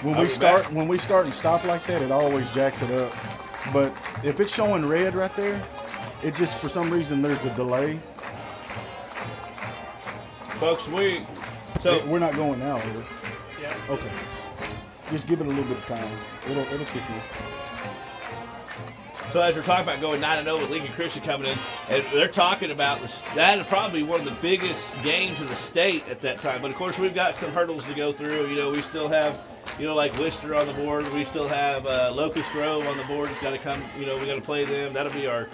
When we start and stop like that, it always jacks it up. But if it's showing red right there, it just, for some reason, there's a delay. Folks, we're not going now, are we? Yeah. Okay. Just give it a little bit of time. It'll kick in. So as we're talking about going 9-0 with Lincoln Christian coming in, and they're talking about that is probably one of the biggest games in the state at that time. But of course, we've got some hurdles to go through. You know, we still have, like Webster on the board. We still have Locust Grove on the board. It's got to come. We got to play them. That'll be our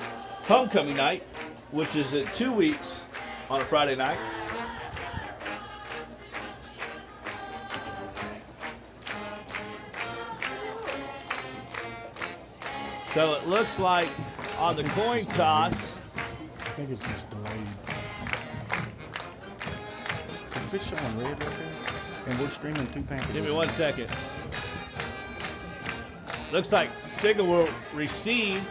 homecoming night, which is in 2 weeks on a Friday night. So it looks like on the coin toss. I think it's just delayed. If it's showing red right there, and we're streaming 2 Panthers. Give me 1 second. Looks like Stigler will receive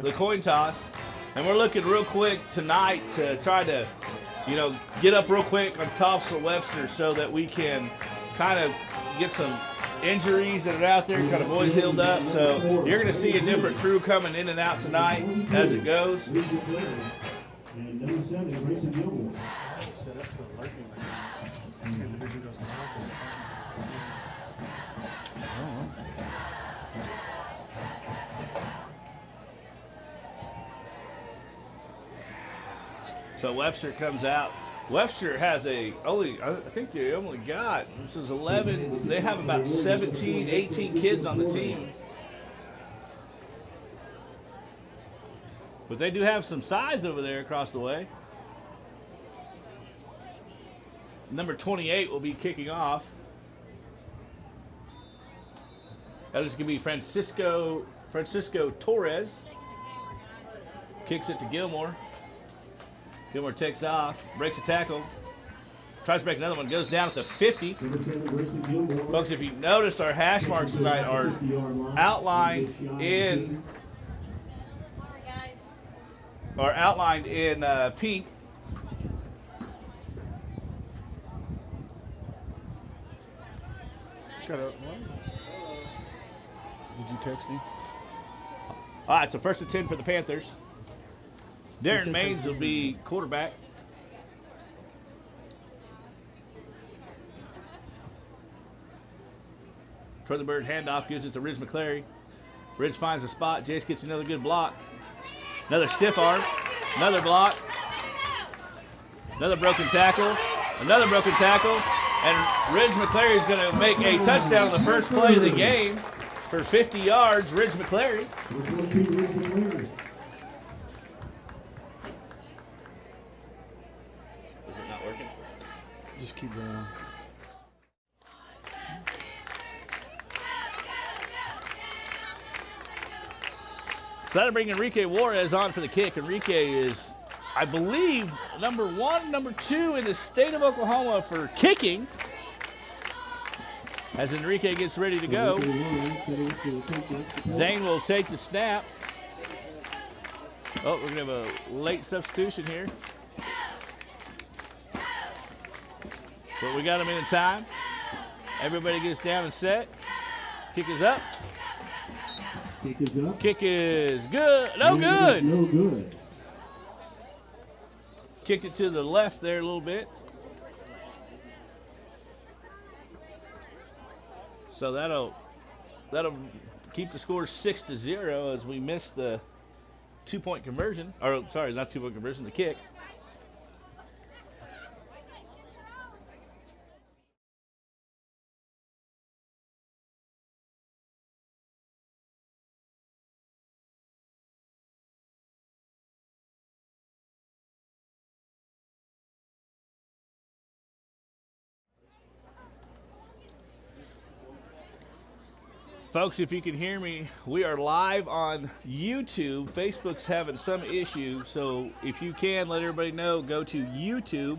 the coin toss. And we're looking real quick tonight to try to, get up real quick on tops of Webster so that we can kind of get some injuries that are out there, kind of boys healed up. So you're going to see a different crew coming in and out tonight as it goes. So Webster comes out. Webster has I think they only got, this is 11, they have about 17, 18 kids on the team. But they do have some size over there across the way. Number 28 will be kicking off. That is going to be Francisco Torres. Kicks it to Gilmore. Gilmore takes off, breaks a tackle, tries to break another one, goes down at the 50. Folks, if you notice, our hash marks tonight are outlined in pink. Did you text me? All right, so 1st and 10 for the Panthers. Darren Maines will be quarterback. Troy the Bird handoff, gives it to Ridge McClary. Ridge finds a spot. Jace gets another good block. Another stiff arm. Another block. Another broken tackle. Another broken tackle. And Ridge McClary is going to make a touchdown on the first play of the game for 50 yards. Ridge McClary. Just keep going. So that'll bring Enrique Juarez on for the kick. Enrique is, I believe, number 1, number 2 in the state of Oklahoma for kicking. As Enrique gets ready to go, Zane will take the snap. Oh, we're going to have a late substitution here. But we got him in time. Everybody gets down and set. Kick is up. Kick is up. Kick is good. No good. No good. Kicked it to the left there a little bit. So that'll keep the score 6-0 as we miss the 2-point conversion. Or sorry, not 2-point conversion, the kick. Folks, if you can hear me, we are live on YouTube. Facebook's having some issue, so if you can, let everybody know, go to YouTube.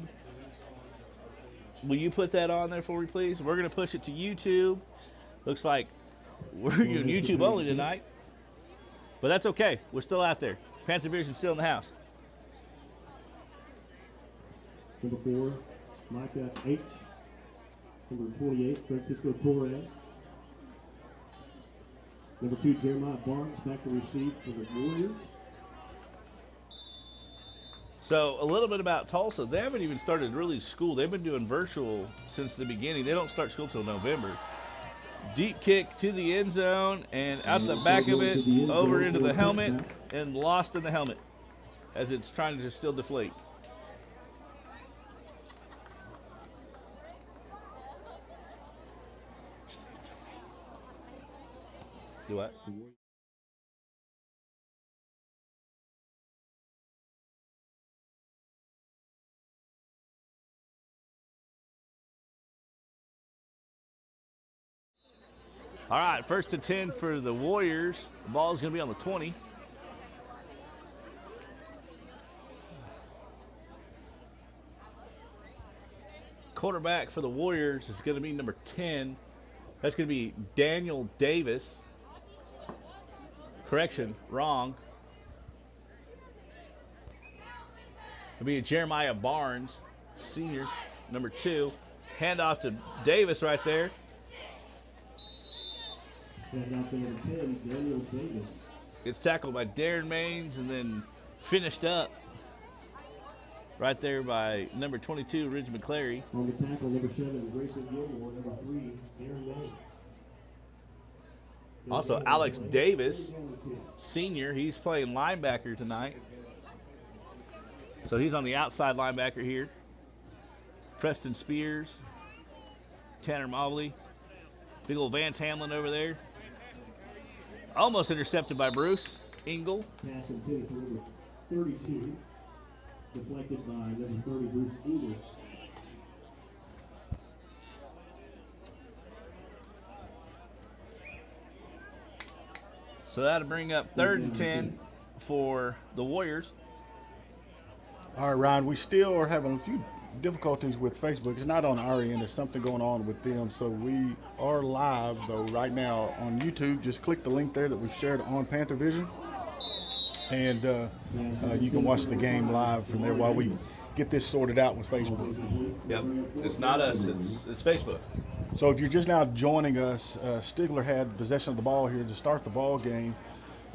Will you put that on there for me, please? We're going to push it to YouTube. Looks like we're doing YouTube only tonight, but that's okay. We're still out there. Panther Vision still in the house. Number 4, Micah H. Number 28, Francisco Torres. Number 2, Jeremiah Barnes, back to receive for the Warriors. So a little bit about Tulsa. They haven't even started really school. They've been doing virtual since the beginning. They don't start school till November. Deep kick to the end zone and out the back of it, over into the helmet, and lost in the helmet as it's trying to just still deflate. Do what? All right, 1st and 10 for the Warriors. The ball is going to be on the 20. Quarterback for the Warriors is going to be number 10. That's going to be Daniel Davis. Correction, wrong. It'll be Jeremiah Barnes, senior, number 2. Handoff to Davis right there. Handoff to number 10, Daniel Davis. Gets tackled by Darren Maines and then finished up right there by number 22, Ridge McClary. On the tackle, number 7, Grayson Gilmore. Number 3, Darren Maines. Also, Alex Davis, senior. He's playing linebacker tonight. So he's on the outside linebacker here. Preston Spears, Tanner Mobley, big old Vance Hamlin over there. Almost intercepted by Bruce Engel. Pass intended to number 32, deflected by number 30, Bruce Engel. So that'll bring up 3rd and 10 for the Warriors. All right, Ryan, we still are having a few difficulties with Facebook. It's not on our end. There's something going on with them. So we are live, though, right now on YouTube. Just click the link there that we've shared on Panther Vision. And you can watch the game live from there while we get this sorted out with Facebook. Yep. It's not us. It's Facebook. So if you're just now joining us, Stigler had possession of the ball here to start the ball game.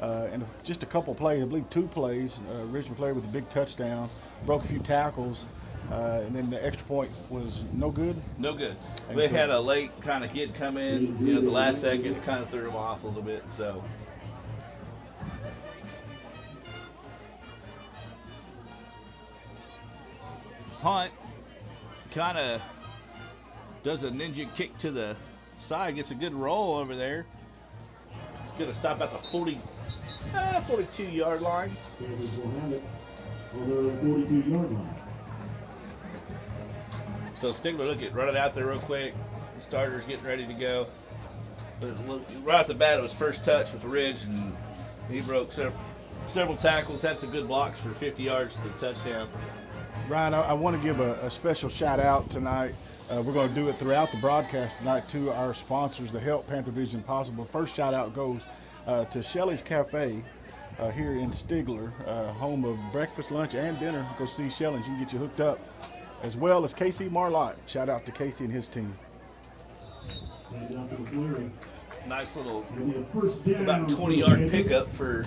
And just a couple plays, I believe 2 plays, Ridge McClary with a big touchdown, broke a few tackles, and then the extra point was no good. No good. And They so- had a late kind of kid come in, at the last second. It kind of threw them off a little bit. So punt kind of does a ninja kick to the side, gets a good roll over there. It's going to stop at the 42-yard line. Panthers will have it on their 42-yard line. So Stigler, look at running out there real quick. The starter's getting ready to go. But right off the bat, it was first touch with Ridge, and he broke several tackles. Had some good blocks for 50 yards to the touchdown. Ryan, I want to give a special shout out tonight. We're going to do it throughout the broadcast tonight to our sponsors that help Panther Vision possible. First shout out goes to Shelley's Cafe here in Stigler, home of breakfast, lunch, and dinner. Go see Shelley, she can get you hooked up. As well as Casey Marlott. Shout out to Casey and his team. Nice little about 20-yard pickup for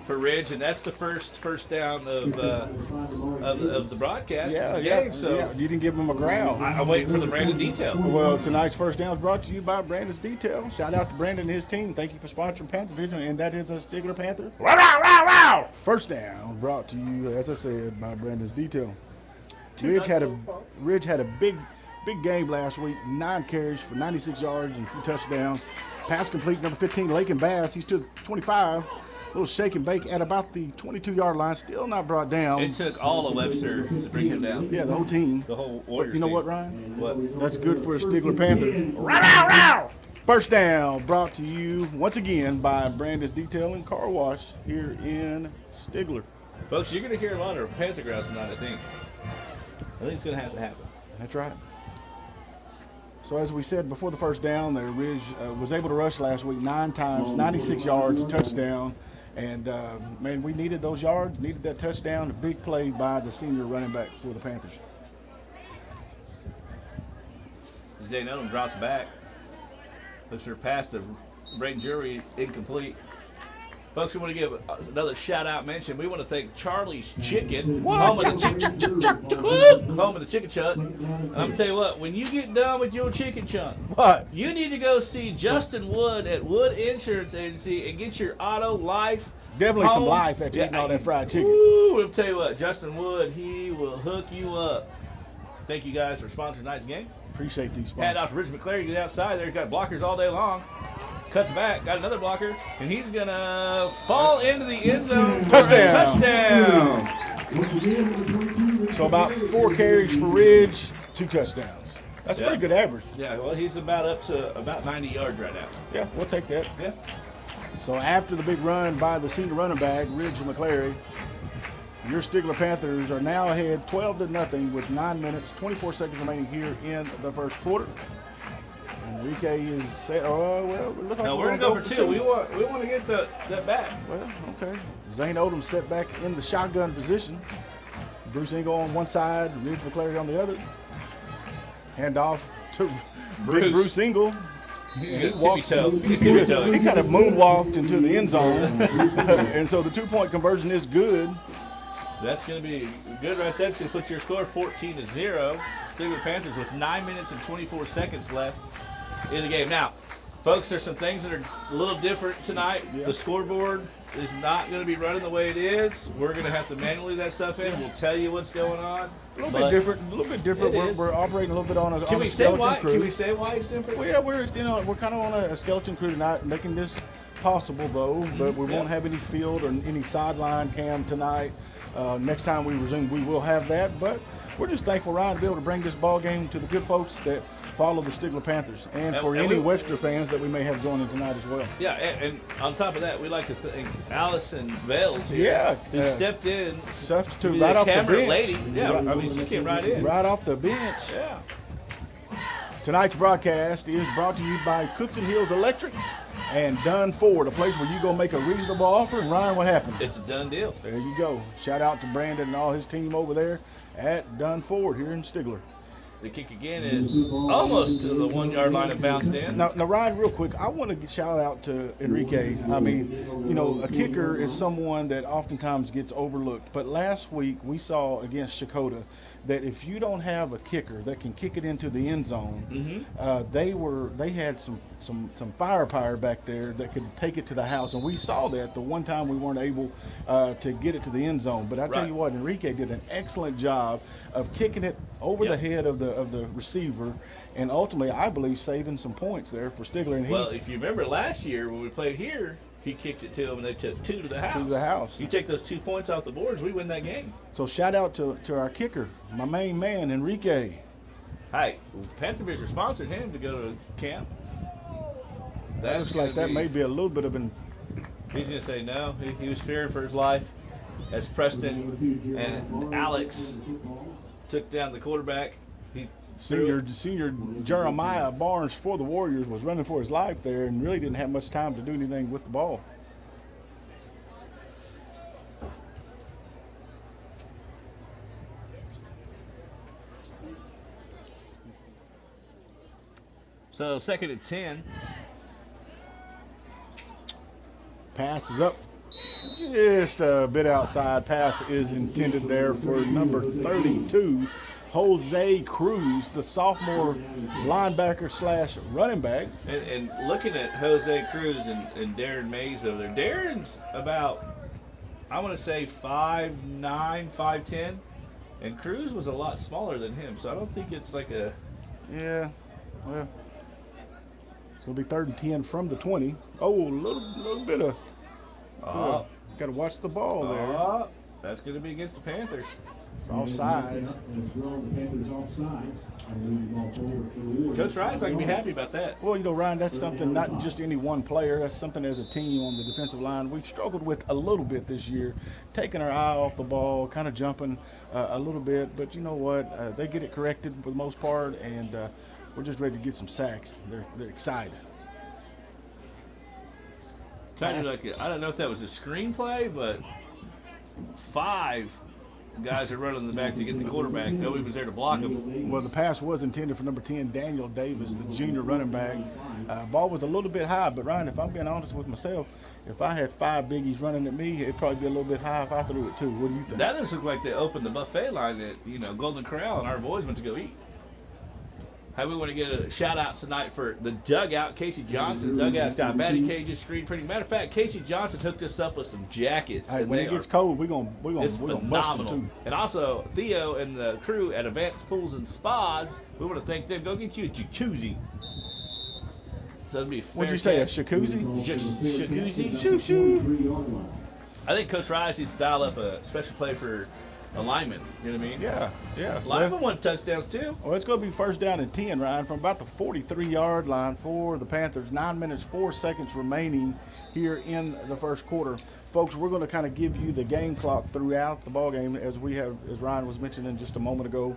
Ridge, and that's the first down of the broadcast. Yeah, of the yeah, game, so yeah. You didn't give them a growl. I'm waiting for the Brandon detail. Well, tonight's first down is brought to you by Brandon's Detail. Shout out to Brandon and his team. Thank you for sponsoring Panther Vision, and that is a Stigler Panther. Wow, wow, wow, wow. First down brought to you, as I said, by Brandon's Detail. Ridge had a big game last week. 9 carries for 96 yards and 2 touchdowns. Pass complete, number 15, Lakin Bass. He's to the 25. Little shake and bake at about the 22-yard line. Still not brought down. It took all of Webster to bring him down. Yeah, the whole team. The whole But Warriors you know team. what, Ryan? What? That's good for a Stigler Panther. Wow, wow, wow. First down brought to you once again by Brandon's Detail and Car Wash here in Stigler. Folks, you're going to hear a lot of Panther growls tonight, I think. I think it's going to have to happen. That's right. So as we said before the first down there, Ridge was able to rush last week 9 times, 96 yards, touchdown. And, man, we needed those yards, needed that touchdown, a big play by the senior running back for the Panthers. Zane Odom drops back. Looks for a pass to Braden Jury, incomplete. Folks, we want to give another shout-out mention. We want to thank Charlie's Chicken, home of the chicken chunk. And I'm going to tell you what, when you get done with your chicken chunk, What? you need to go see Justin Wood at Wood Insurance Agency and get your auto life. Definitely some home. life after eating all that fried chicken. Woo, I'll tell you what, Justin Wood, he will hook you up. Thank you guys for sponsoring tonight's game. Appreciate these Hand sponsors. off to Rich McClary, get outside there. He's got blockers all day long. Cuts back, got another blocker, and he's going to fall into the end zone for a touchdown. So about 4 carries for Ridge, 2 touchdowns. That's a pretty good average. Yeah, well, he's about up to about 90 yards right now. Yeah, we'll take that. Yeah. So after the big run by the senior running back, Ridge McClary, your Stigler Panthers are now ahead 12-0 with 9 minutes, 24 seconds remaining here in the first quarter. Enrique is set. Oh, well, it looks like No, we're going to go for 2. We want to get that back. Well, okay. Zane Odom set back in the shotgun position. Bruce Engle on one side, Ridge McClary on the other. Hand off to Big Bruce Engle. He walks. he kind of moonwalked into the end zone. And so the 2-point conversion is good. That's going to be good right there. It's going to put your score 14-0. Stigler Panthers with 9 minutes and 24 seconds left in the game. Now, folks, there's some things that are a little different tonight. Yeah. The scoreboard is not going to be running the way it is. We're going to have to manually that stuff in. We'll tell you what's going on. A little bit different. We're operating a little bit on a Can we say skeleton why? crew. Can we say why it's different? Well, yeah, we're kind of on a skeleton crew tonight, making this possible though. But we won't have any field or any sideline cam tonight. Next time we resume, we will have that. But we're just thankful, Ryan, to be able to bring this ball game to the good folks that follow the Stigler Panthers, and for any Webster fans that we may have joining tonight as well. Yeah, and on top of that, we'd like to thank Allison Vales here, Yeah, who stepped in, substitute to right the off the camera bench. lady. Yeah, I mean, she came right in. Right off the bench. Yeah. Tonight's broadcast is brought to you by Cooks and Hills Electric and Dunn Ford, a place where you go make a reasonable offer. And Ryan, what happened? It's a done deal. There you go. Shout out to Brandon and all his team over there at Dunn Ford here in Stigler. The kick again is almost to the 1 yard line and bounced in. Now, Ryan, real quick, I want to shout out to Enrique. I mean, you know, a kicker is someone that oftentimes gets overlooked. But last week we saw against Shakota that if you don't have a kicker that can kick it into the end zone, they had some firepower back there that could take it to the house, and we saw that the one time we weren't able to get it to the end zone. But I tell you what, Enrique did an excellent job of kicking it over the head of the receiver, and ultimately I believe saving some points there for Stigler. And well, if you remember last year when we played here, he kicked it to them and they took 2 to the house. 2 to the house. You take those 2 points off the boards, we win that game. So shout out to our kicker, my main man, Enrique. Hey, Panther Vision sponsored him to go to camp. That looks like that may be a little bit of an... He's going to say no. He was fearing for his life as Preston and Alex took down the quarterback. Senior Jeremiah Barnes for the Warriors was running for his life there and really didn't have much time to do anything with the ball. So 2nd and 10. Pass is up. Just a bit outside. Pass is intended there for number 32. Jose Cruz, the sophomore linebacker / running back. And looking at Jose Cruz and Darren Mays over there, Darren's about, I want to say 5'9", 5'10", and Cruz was a lot smaller than him, so I don't think it's like a... Yeah, well, it's going to be 3rd and 10 from the 20. Oh, a little bit of... got to watch the ball there. That's going to be against the Panthers. Offsides. Coach Rice, I can be happy about that. Well, you know, Ryan, that's something, not just any one player, that's something as a team on the defensive line we've struggled with a little bit this year, taking our eye off the ball, kind of jumping a little bit, but you know what, they get it corrected for the most part, and we're just ready to get some sacks. They're excited. Kind of like I don't know if that was a screenplay, but 5 guys are running the back to get the quarterback. Nobody was there to block him. Well, the pass was intended for number 10, Daniel Davis, the junior running back. Ball was a little bit high, but Ryan, if I'm being honest with myself, if I had 5 biggies running at me, it'd probably be a little bit high if I threw it too. What do you think? That doesn't look like they opened the buffet line at Golden Corral, and our boys went to go eat. How we want to get a shout out tonight for the dugout. Casey Johnson, the dugout's got batting cages, screen printing. Matter of fact, Casey Johnson hooked us up with some jackets. Hey, when it gets cold, we're gonna bust them too. And also Theo and the crew at Advanced Pools and Spas, we want to thank them. Go get you a jacuzzi. So that'd be fair. What'd you say, a jacuzzi? Jacuzzi? Shoo. I think Coach Rice needs to dial up a special play for a lineman. You know what I mean? Yeah. Lineman won touchdowns too. Well, it's going to be first down and 10, Ryan, from about the 43-yard line for the Panthers. 9 minutes, 4 seconds remaining here in the first quarter. Folks, we're going to kind of give you the game clock throughout the ball game, as Ryan was mentioning just a moment ago.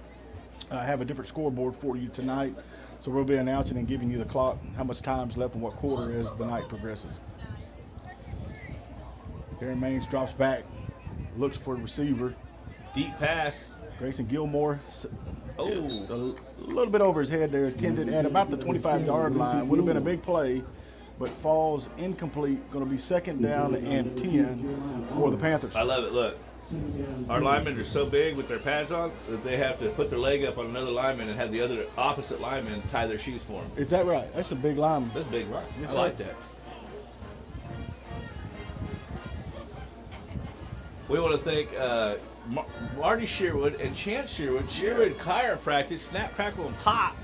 I have a different scoreboard for you tonight, so we'll be announcing and giving you the clock, how much time's left and what quarter as the night progresses. Darren Maines drops back, looks for the receiver. Deep pass. Grayson Gilmore, just Oh. a little bit over his head there, intended at about the 25-yard line. Would have been a big play, but falls incomplete. Going to be second down and 10 for the Panthers. I love it. Look, our linemen are so big with their pads on that they have to put their leg up on another lineman and have the other opposite lineman tie their shoes for them. Is that right? That's a big lineman. That's a big line. Yes, I sir. like that. We want to thank Marty Sherwood and Chance Sherwood, Sherwood Chiropractic, Snap, Crackle, and Pop,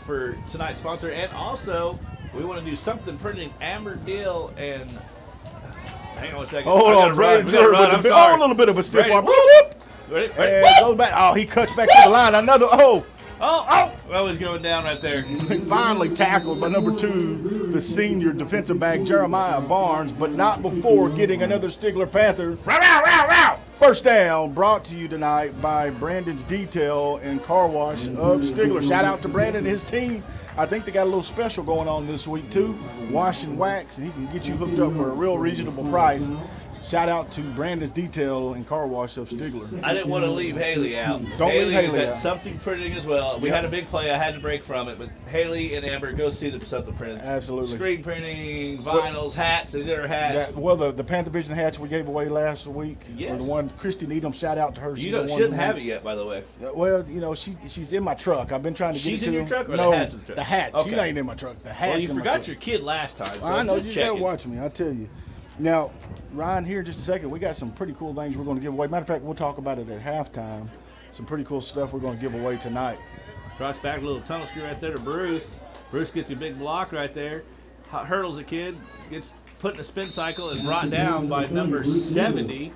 for tonight's sponsor. And also, we want to do something printing Amber Gill and. Hang on a second. Hold on, Brandon Drury with a little bit of a stiff arm. Ready? And goes back. Oh, he cuts back to the line. Another. Well, he's going down right there. Finally tackled by number 2, the senior defensive back, Jeremiah Barnes, but not before getting another Stigler Panther. First down brought to you tonight by Brandon's Detail and Car Wash of Stigler. Shout out to Brandon and his team. I think they got a little special going on this week too. Wash and wax, and he can get you hooked up for a real reasonable price. Shout out to Brandon's Detail and Car Wash of Stigler. I didn't want to leave Haley out. Don't leave Haley is at out. Something Printing as well. We had a big play. I had to break from it, but Haley and Amber, go see them Something Printing. Absolutely. Screen printing, vinyls, hats. They did our hats. The Panther Vision hats we gave away last week. Yes. Or the one, Christy Needham, shout out to her. You shouldn't have it yet, by the way. Well, she's in my truck. I've been trying to get She's it to in your truck, or no, the hat's in the truck? The hat. Okay. She ain't in my truck. The hat's Well, you in my forgot truck. your kid last time, so I know, just you gotta checking. watch me, I tell you. Now, Ryan, here in just a second, we got some pretty cool things we're going to give away. Matter of fact, we'll talk about it at halftime. Some pretty cool stuff we're going to give away tonight. Drops back a little tunnel screw right there to Bruce. Bruce gets a big block right there. Hurdles a kid, gets put in a spin cycle and brought down by number 70.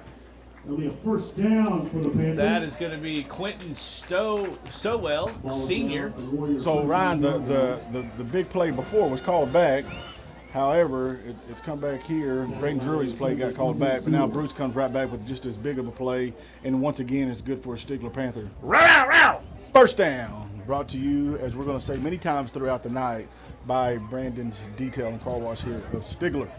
It'll be a first down for the Panthers. That is going to be Quentin Sowell, senior. So, Ryan, the big play before was called back. However, it's come back here. Braden Drury's play got called back, but now Bruce comes right back with just as big of a play. And once again, it's good for a Stigler Panther. First down, brought to you, as we're going to say many times throughout the night, by Brandon's Detail and Car Wash here of Stigler.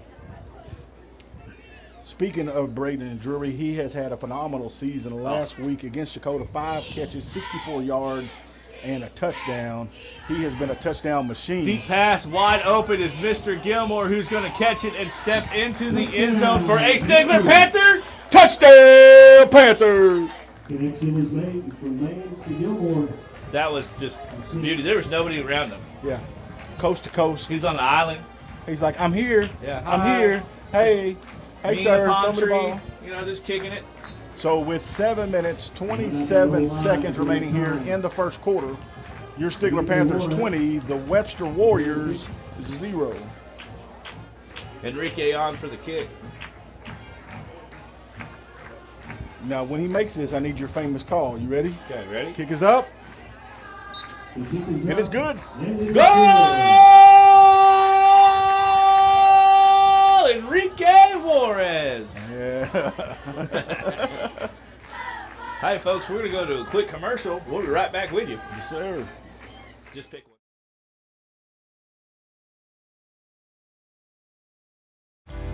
Speaking of Braden Drury, he has had a phenomenal season last week against Dakota. 5 catches, 64 yards, and a touchdown. He has been a touchdown machine. Deep pass, wide open is Mr. Gilmore, who's going to catch it and step into the end zone for a Stigler Panther. Touchdown, Panthers! Connection was made from Maines to Gilmore. That was just beauty. There was nobody around him. Yeah, coast to coast. He was on the island. He's like, I'm here. Yeah, I'm hi. here. Hey, Me sir, and the palm throw me the tree, ball. just kicking it. So with 7 minutes, 27 seconds remaining here in the first quarter, your Stigler Panthers 20, the Webster Warriors 0. Enrique on for the kick. Now, when he makes this, I need your famous call. You ready? Okay, ready? Kick is up. The kick is It up. is good. And it is Goal! Enrique Juarez. Yeah. Hi, folks. We're going to go to a quick commercial. We'll be right back with you. Yes, sir. Just pick one.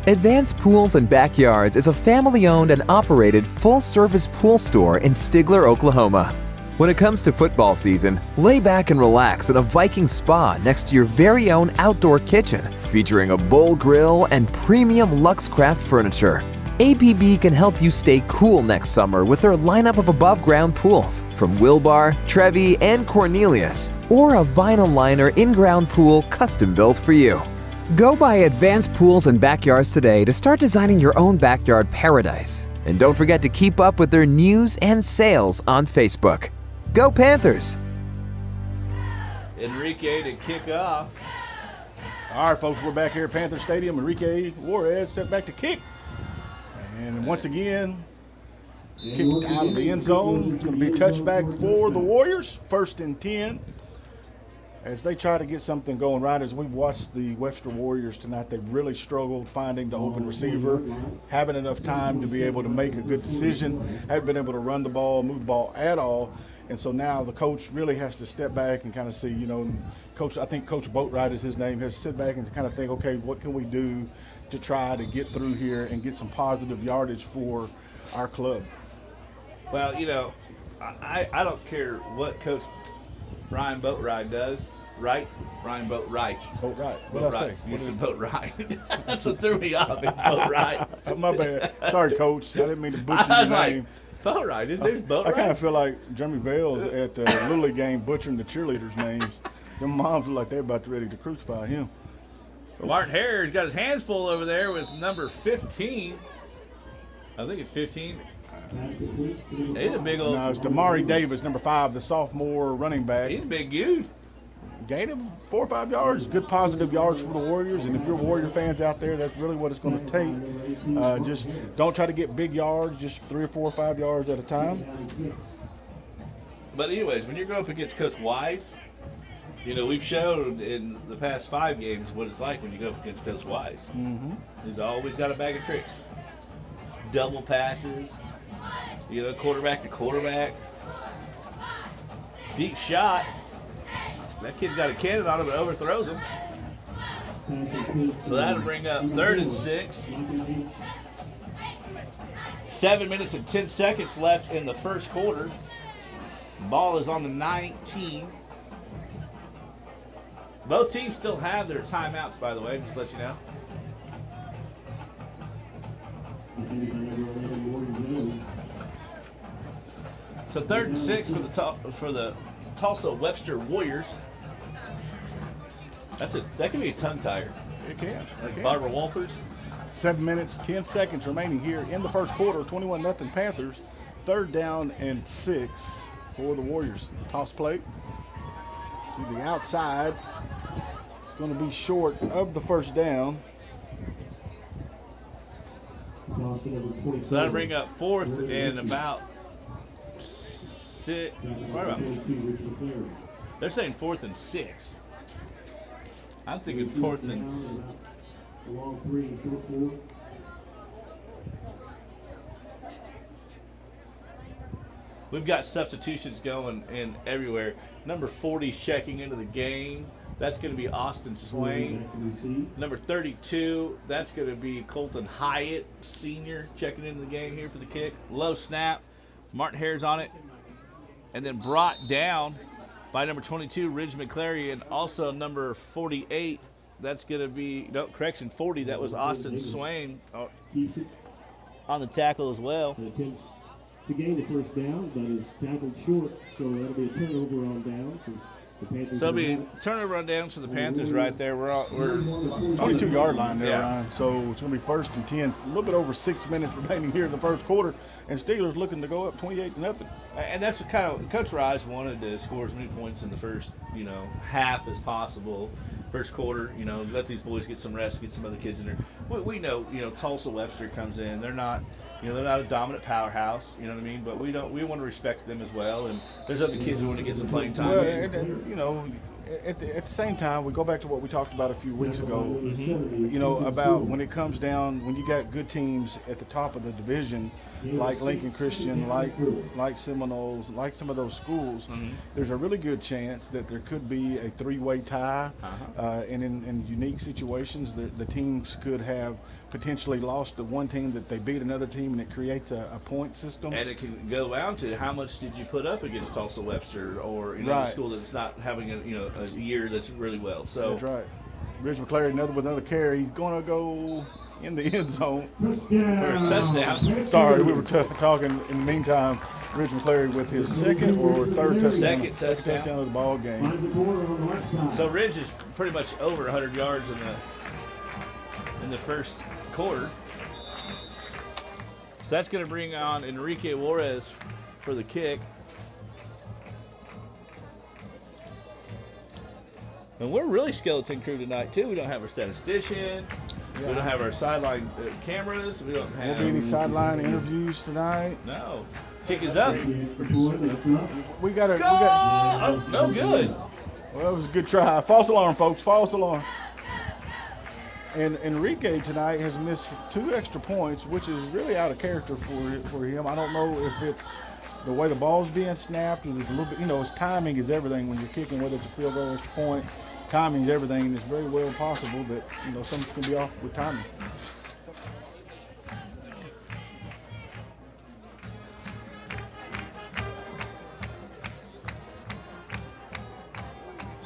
Advanced Pools and Backyards is a family-owned and operated full-service pool store in Stigler, Oklahoma. When it comes to football season, lay back and relax in a Viking spa next to your very own outdoor kitchen, featuring a bowl grill and premium Luxcraft furniture. APB can help you stay cool next summer with their lineup of above-ground pools from Wilbar, Trevi, and Cornelius, or a vinyl liner in-ground pool custom-built for you. Go by Advanced Pools and Backyards today to start designing your own backyard paradise. And don't forget to keep up with their news and sales on Facebook. Go Panthers! Enrique to kick off. All right, folks, we're back here at Panther Stadium. Enrique Juarez set back to kick. And once again, kicked out of the end zone. It's going to be a touchback for the Warriors. 1st and 10. As they try to get something going right, as we've watched the Webster Warriors tonight, they've really struggled finding the open receiver, having enough time to be able to make a good decision, haven't been able to run the ball, move the ball at all. And so now the coach really has to step back and kind of see, I think Coach Boatwright is his name, has to sit back and kind of think, okay, what can we do to try to get through here and get some positive yardage for our club? Well, I don't care what Coach Ryan Boatwright does, right? Ryan Boatwright. Boatwright. What did I say? You said Boatwright. That's what threw me off. Boatwright. My bad. Sorry, Coach. I didn't mean to butcher your name. Boatwright. His name's Boatwright. I kind of feel like Jeremy Vales at the Little League game butchering the cheerleaders' names. Them moms look like they're about to ready to crucify him. Martin Hare's got his hands full over there with number 15. I think it's 15. He's a big old. No, it's Damari Davis, number 5, the sophomore running back. He's a big dude. Gained him 4 or 5 yards. Good positive yards for the Warriors. And if you're Warrior fans out there, that's really what it's going to take. Just don't try to get big yards, just 3 or 4 or 5 yards at a time. But anyways, when you're going up against Coach Wise, we've shown in the past 5 games what it's like when you go up against Coach Wise. Mm-hmm. He's always got a bag of tricks. Double passes, quarterback to quarterback. Deep shot. That kid's got a cannon on him and overthrows him. So that'll bring up 3rd and 6. 7 minutes and 10 seconds left in the first quarter. Ball is on the 19. Both teams still have their timeouts, by the way, just to let you know. So 3rd and 6 for the Tulsa Webster Warriors. That can be a tongue tire. It can. Like Barbara Walters. 7 minutes, 10 seconds remaining here in the first quarter. 21-0 Panthers. 3rd down and 6 for the Warriors. Toss play to the outside. Going to be short of the first down. So that'll bring up 4th and about 6. They're saying 4th and 6. I'm thinking 4th and. We've got substitutions going in everywhere. Number 40 checking into the game. That's going to be Austin Swain. Number 32, that's going to be Colton Hyatt, senior, checking into the game here for the kick. Low snap. Martin Hare's on it. And then brought down by number 22, Ridge McClary, and also number 48. That's going to be, 40. That was Austin Swain on the tackle as well. Attempts to gain the first down, but is tackled short, so that'll be a turnover on downs. So it'll be turnover on downs for the Panthers right there. We're 22-yard line there, yeah. Ryan. So it's going to be 1st and 10. A little bit over 6 minutes remaining here in the first quarter. And Stigler's looking to go up 28-0. And that's what kind of Coach Rice wanted to score as many points in the first, half as possible. First quarter, let these boys get some rest, get some other kids in there. We know, Tulsa Webster comes in. They're not, they're not a dominant powerhouse. You know what I mean? But we want to respect them as well. And there's other kids who want to get some playing time. Well, and at the same time, we go back to what we talked about a few weeks ago. You know, about when it comes down, when you got good teams at the top of the division, like Lincoln Christian, like Seminoles, like some of those schools, there's a really good chance that there could be a three-way tie. And in unique situations, the teams could have potentially lost to one team that they beat another team, and it creates a point system. And it can go down to how much did you put up against Tulsa Webster, or a school that's not having a year that's really well. So that's right. Ridge McClary, with another carry. He's going to go in the end zone for a touchdown. Sorry, we were talking in the meantime. Ridge McClary with his second or third touchdown. Second touchdown of the ball game. So Ridge is pretty much over 100 yards in the first quarter. So that's going to bring on Enrique Juarez for the kick. And we're really skeleton crew tonight, too. We don't have our statistician. We don't have our sideline cameras. We don't have... Won't be any sideline interviews tonight. No. Kick is up. We got to... Oh, no good. Well, it was a good try. False alarm, folks. False alarm. And Enrique tonight has missed 2 extra points, which is really out of character for him. I don't know if it's the way the ball's being snapped, or there's a little bit, his timing is everything when you're kicking, whether it's a field goal or extra point. Timing is everything, and it's very well possible that, something can be off with timing.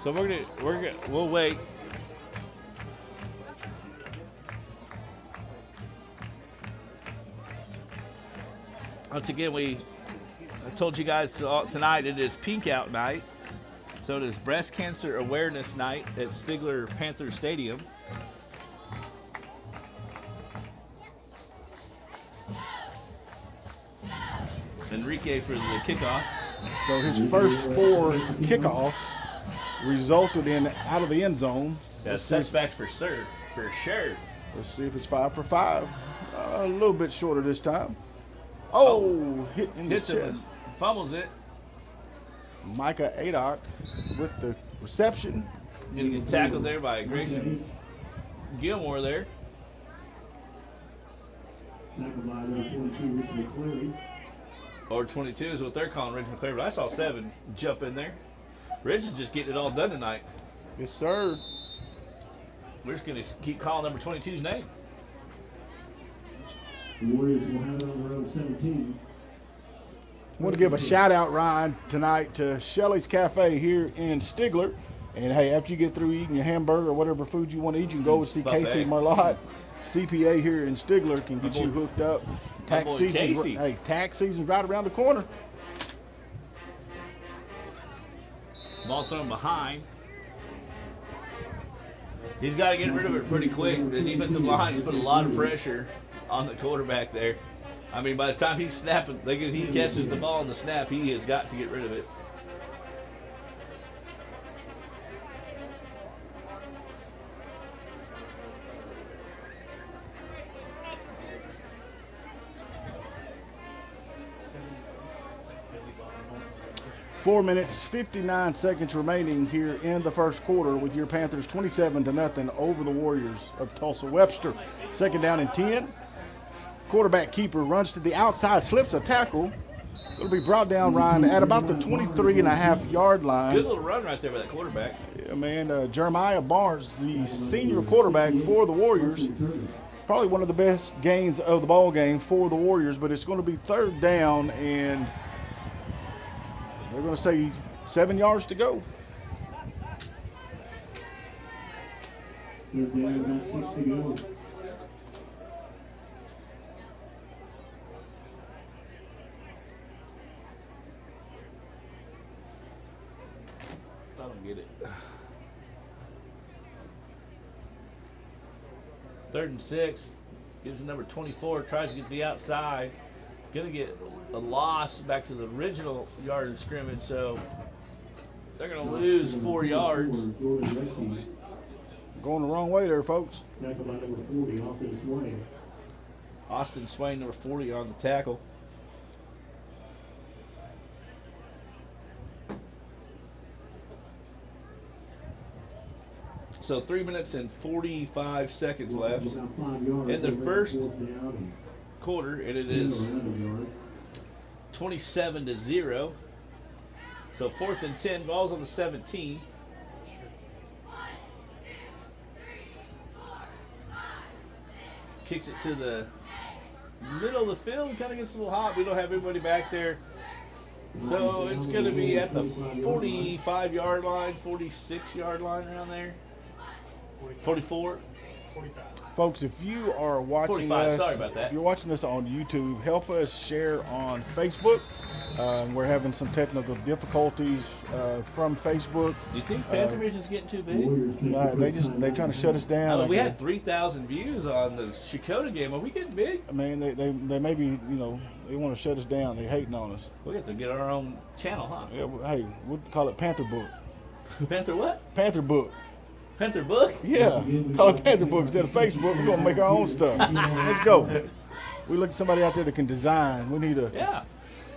So we'll wait. Once again, I told you guys tonight it is Pink Out Night. So it is Breast Cancer Awareness Night at Stigler Panther Stadium. Enrique for the kickoff. So his first 4 kickoffs resulted in out of the end zone. That's touchback for sure. Let's see if it's 5 for 5. A little bit shorter this time. Oh, hit in the chest. Fumbles it. Micah Adoc with the reception. Gonna get tackled there by Grayson Gilmore there. Or 22 is what they're calling Ridge McClary, but I saw 7 jump in there. Ridge is just getting it all done tonight. Yes, sir. We're just gonna keep calling number 22's name. The Warriors will have it on their own 17. I want to give a shout out, Ryan, tonight to Shelley's Cafe here in Stigler. And hey, after you get through eating your hamburger or whatever food you want to eat, you can go see Buffet. Casey Merlot. CPA here in Stigler can get you hooked up. Tax season's right around the corner. Ball thrown behind. He's got to get rid of it pretty quick. The defensive line has put a lot of pressure on the quarterback there. I mean, by the time he's snapping, he catches the ball in the snap, he has got to get rid of it. Four minutes, 59 seconds remaining here in the first quarter with your Panthers 27-0 over the Warriors of Tulsa Webster. Second down and 10. Quarterback keeper runs to the outside, slips a tackle. It'll be brought down, Ryan, at about the 23.5-yard line. Good little run right there by that quarterback. Yeah, man. Jeremiah Barnes, the senior quarterback for the Warriors. Probably one of the best gains of the ball game for the Warriors, but it's going to be third down, and they're going to say 7 yards to go. Third down, about 6 to go. I don't get it. 3rd and 6. Gives the number 24. Tries to get to the outside. Gonna get a loss back to the original yard of scrimmage, so they're gonna lose 4 yards. Going the wrong way there, folks. Tackle by number 40, Austin Swain. Austin Swain, number 40, on the tackle. So 3 minutes and 45 seconds left About 5 yards. in the first Fourth down and quarter, and it 10 or is 11 yards. 27-0. So 4th and 10, ball's on the 17. Kicks it to the middle of the field, kind of gets a little hot. We don't have everybody back there. So it's going to be at the 45-yard line, 46-yard line around there. 44. Folks, if you are watching 45, us, sorry about that. if you're watching us on YouTube, help us share on Facebook. We're having some technical difficulties from Facebook. Do you think Panther Vision's getting too big? They're trying to shut us down. We had 3,000 views on the Shakota game. Are we getting big? I mean, they maybe, they want to shut us down. They're hating on us. We have to get our own channel, huh? Yeah, hey, we'll call it Panther Book. Panther what? Panther Book. Panther Book? Yeah, call it Panther Book instead of Facebook. We're gonna make our own stuff. Let's go. We look at somebody out there that can design. We need a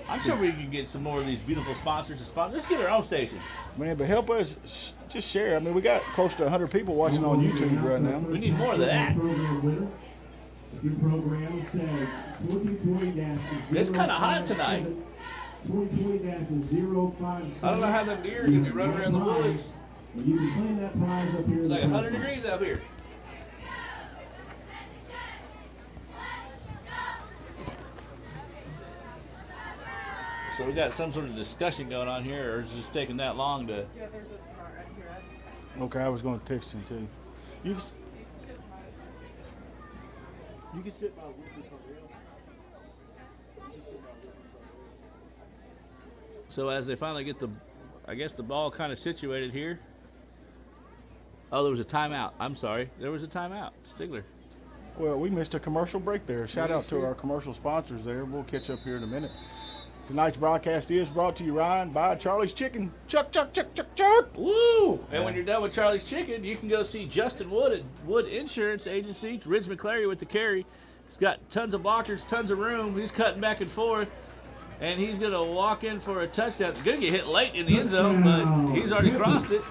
I'm sure we can get some more of these beautiful sponsors to sponsor. Let's get our own station. man. But help us just share. I mean, we got close to 100 people watching on YouTube right now. We need more of that. Your program says 2020-057. It's kind of hot tonight. 2020-057. I don't know how them deer are gonna be running around the woods. You can claim that prize up here. It's like 100 degrees out here. So we got some sort of discussion going on here, or is it just taking that long to? Yeah, there's a smart right here. Okay, I was gonna text him too. You can sit by Whitney Cordell. So as they finally get I guess the ball kind of situated here. Oh, there was a timeout. I'm sorry. There was a timeout. Stigler. Well, we missed a commercial break there. Shout out to our commercial sponsors there. We'll catch up here in a minute. Tonight's broadcast is brought to you, Ryan, by Charlie's Chicken. Chuck, chuck, chuck, chuck, chuck. Woo! And when you're done with Charlie's Chicken, you can go see Justin Wood at Wood Insurance Agency. Ridge McClary with the carry. He's got tons of blockers, tons of room. He's cutting back and forth. And he's going to walk in for a touchdown. He's going to get hit late in the end zone, but he's already crossed it.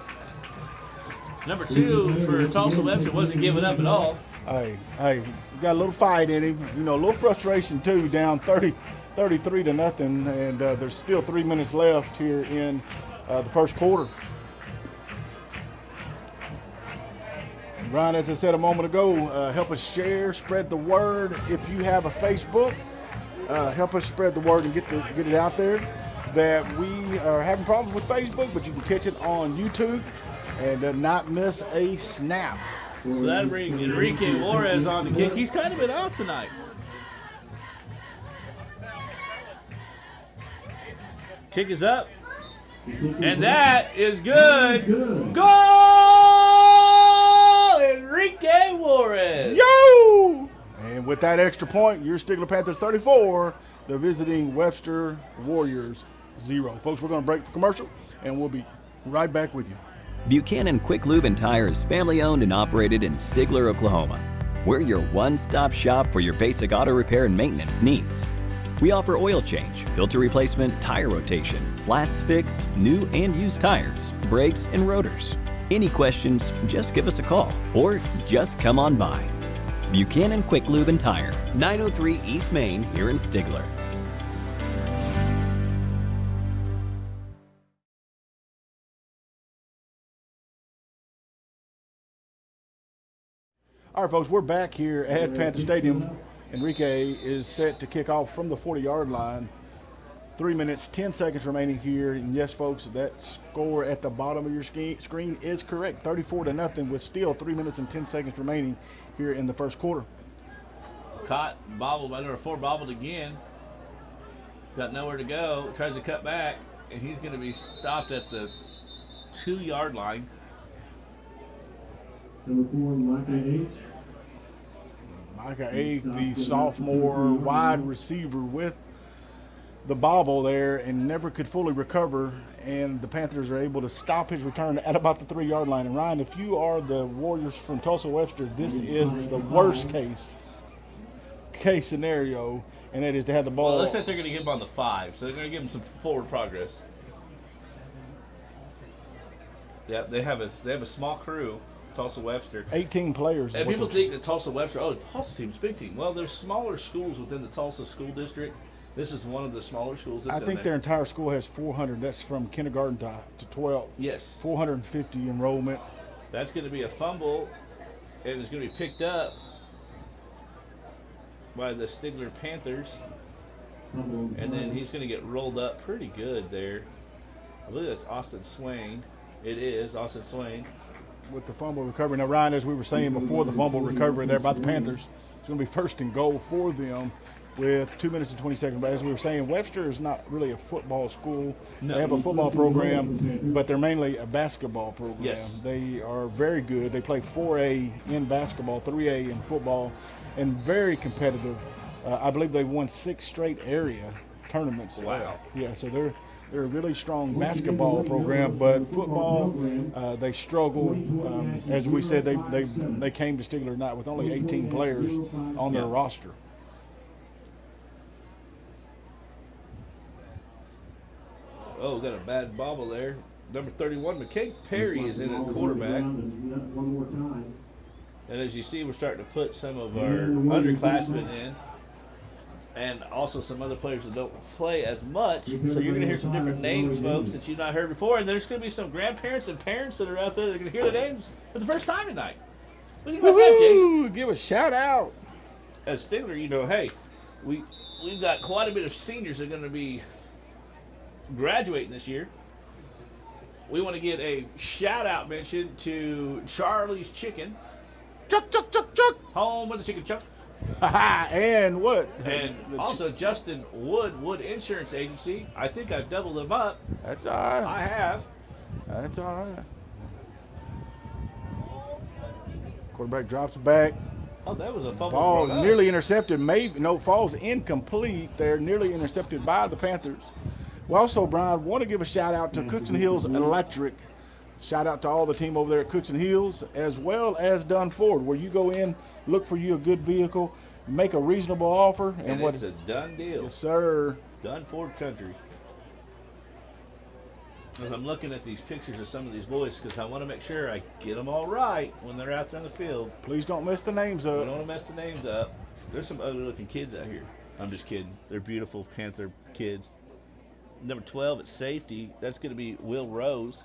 Number 2 for Tulsa Webster wasn't giving up at all. Hey, we got a little fight in him. A little frustration too, down 33-0, and there's still 3 minutes left here in the first quarter. Ryan, as I said a moment ago, help us share, spread the word. If you have a Facebook, help us spread the word and get it out there that we are having problems with Facebook, but you can catch it on YouTube and not miss a snap. So that brings Enrique Juarez on the kick. He's kind of been off tonight. Kick is up. And that is good. Goal! Enrique Juarez. Yo! And with that extra point, your Stigler Panthers 34, the visiting Webster Warriors 0. Folks, we're going to break for commercial, and we'll be right back with you. Buchanan Quick Lube and Tire is family owned and operated in Stigler, Oklahoma. We're your one-stop shop for your basic auto repair and maintenance needs. We offer oil change, filter replacement, tire rotation, flats fixed, new and used tires, brakes, and rotors. Any questions, just give us a call or just come on by. Buchanan Quick Lube and Tire, 903 East Main here in Stigler. All right, folks, we're back here at Panther Stadium. Enrique is set to kick off from the 40-yard line. 3 minutes, 10 seconds remaining here. And yes, folks, that score at the bottom of your screen is correct. 34-0 with still 3 minutes and 10 seconds remaining here in the first quarter. Caught, bobbled by number 4, bobbled again. Got nowhere to go. Tries to cut back, and he's going to be stopped at the 2-yard line. Number 4, Micah H. Micah H., the sophomore wide receiver with the bobble there and never could fully recover, and the Panthers are able to stop his return at about the 3-yard line. And Ryan, if you are the Warriors from Tulsa Webster, this is the worst case scenario, and that is to have the ball. Well, it looks like they're going to give him on the 5, so they're going to give him some forward progress. Yeah, they have a small crew. Tulsa Webster. 18 players. And people think that Tulsa Webster, oh, the Tulsa team's a big team. Well, there's smaller schools within the Tulsa school district. This is one of the smaller schools that's I think their entire school has 400. That's from kindergarten to 12. Yes. 450 enrollment. That's going to be a fumble, and it's going to be picked up by the Stigler Panthers. And then he's going to get rolled up pretty good there. I believe that's Austin Swain. It is Austin Swain. With the fumble recovery. Now, Ryan, as we were saying before the fumble recovery there by the Panthers, it's going to be first and goal for them with 2 minutes and 20 seconds. But as we were saying, Webster is not really a football school. No. They have a football program, but they're mainly a basketball program. Yes. They are very good. They play 4A in basketball, 3A in football, and very competitive. I believe they've won 6 straight area tournaments. Wow. Yeah, so they're a really strong basketball program, but football, they struggle. As we said, they came to Stigler tonight with only 18 players on their roster. Oh, got a bad bobble there. Number 31, McKay Perry is in at quarterback. And as you see, we're starting to put some of our underclassmen in. And also some other players that don't play as much. So you're going to hear some different names, folks, that you've not heard before. And there's going to be some grandparents and parents that are out there that are going to hear the names for the first time tonight. What do you think about that, Jason? Give a shout out. As Stigler, you know, hey, we've got quite a bit of seniors that are going to be graduating this year. We want to get a shout out mention to Charlie's Chicken. Chuck, chuck, chuck, chuck. Home with the chicken chuck. And what? And also Justin Wood Insurance Agency. I think I've doubled them up. That's all right. I have. That's all right. Quarterback drops back. Oh, that was a fumble. Ball for us. nearly intercepted. Maybe no, falls incomplete. They're nearly intercepted by the Panthers. We also, Brian, want to give a shout out to Cooks and Hills Electric. Shout out to all the team over there at Cooks and Hills, as well as Dunn Ford, where you go in, look for you a good vehicle, make a reasonable offer, and it's a done deal. Yes, sir. Dunn Ford Country. As I'm looking at these pictures of some of these boys, because I want to make sure I get them all right when they're out there in the field. Please don't mess the names I up. don't want to mess the names up. There's some ugly looking kids out here. I'm just kidding. They're beautiful Panther kids. Number 12 at safety, that's going to be Will Rose.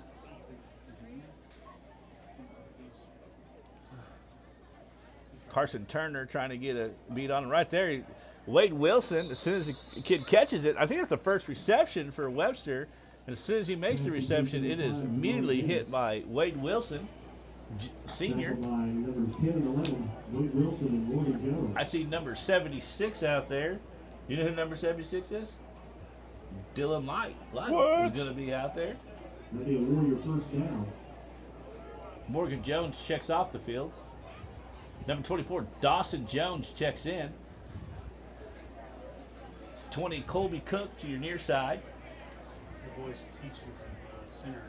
Carson Turner trying to get a beat on him right there. Wade Wilson, as soon as the kid catches it, I think it's the first reception for Webster. And as soon as he makes the reception, it is immediately hit by Wade Wilson, senior. I see number 76 out there. You know who number 76 is? Dylan Light. Light is going to be out there. Morgan Jones checks off the field. Number 24, Dawson Jones checks in. 20, Colby Cook to your near side. The boys teaching some center.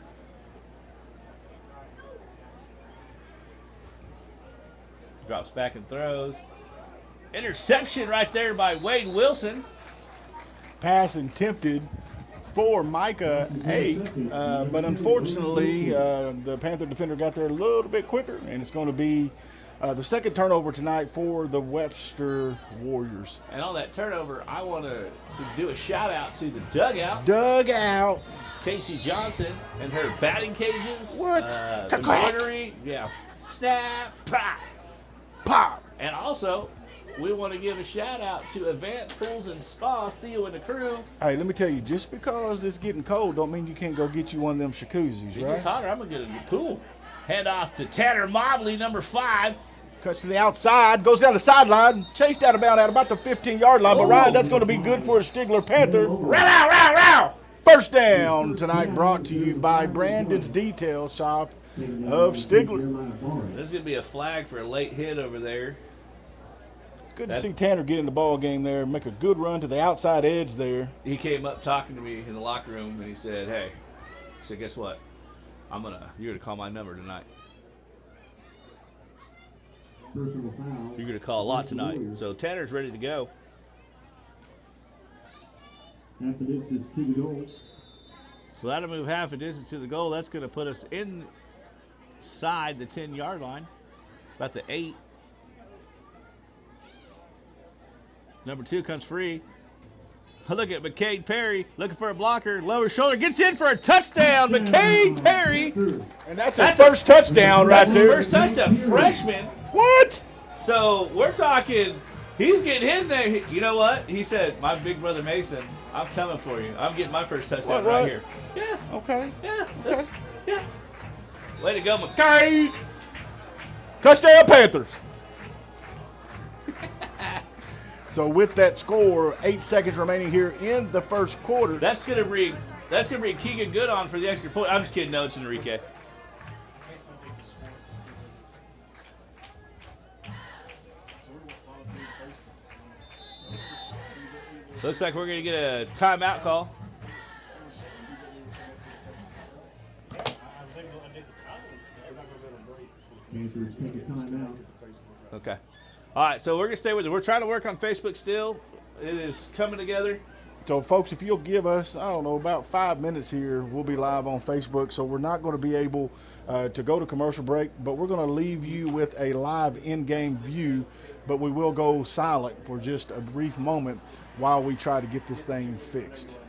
Drops back and throws. Interception right there by Wade Wilson. Pass attempted for Micah Ake, but unfortunately the Panther defender got there a little bit quicker, and it's going to be the second turnover tonight for the Webster Warriors. And on that turnover, I want to do a shout out to the dugout. Dugout. Casey Johnson and her batting cages. What? Embroidery. Yeah. Snap. Pop. Pop. And also, we want to give a shout out to Advanced Pools and Spa, Theo and the crew. Hey, let me tell you, just because it's getting cold don't mean you can't go get you one of them jacuzzis, If it right? gets hotter, I'm going to get a pool. Hand off to Tanner Mobley, number 5. Cuts to the outside, goes down the sideline, chased out of bounds at about the 15-yard line. But, Ryan, that's going to be good for a Stigler Panther. Row. First down tonight brought to you by Brandon's Detail Shop of Stigler. There's going to be a flag for a late hit over there. Good to see Tanner get in the ball game there, make a good run to the outside edge there. He came up talking to me in the locker room, and he said, hey, he said, guess what? You're going to call my number tonight. You're going to call a lot tonight. So Tanner's ready to go. Half the distance to the goal. So that'll move half a distance to the goal. That's going to put us in outside the 10-yard line, about the 8. Number 2 comes free. Look at McCade Perry looking for a blocker. Lower shoulder. Gets in for a touchdown. McCade Perry. And that's his first touchdown right That's there. his first touchdown. Freshman. What? So we're talking, he's getting his name. You know what? He said, my big brother Mason, I'm coming for you. I'm getting my first touchdown right here. Yeah. Okay. Yeah. Okay. Yeah. Way to go, McCarty. Touchdown Panthers. So with that score, 8 seconds remaining here in the first quarter. That's gonna bring Keegan Good on for the extra point. I'm just kidding. No, it's Enrique. Looks like we're gonna get a timeout call. Okay. All right, so we're going to stay with it. We're trying to work on Facebook still. It is coming together. So, folks, if you'll give us, I don't know, about 5 minutes here, we'll be live on Facebook. So we're not going to be able to go to commercial break, but we're going to leave you with a live in-game view. But we will go silent for just a brief moment while we try to get this thing fixed.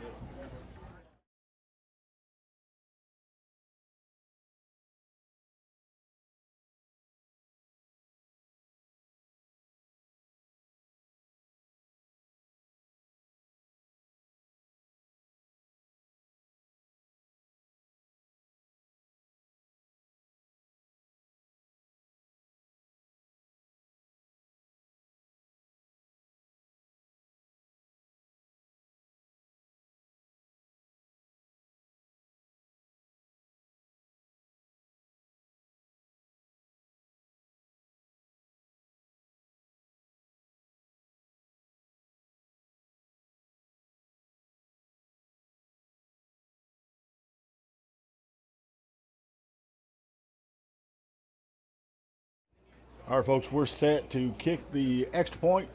All right, folks, we're set to kick the extra point.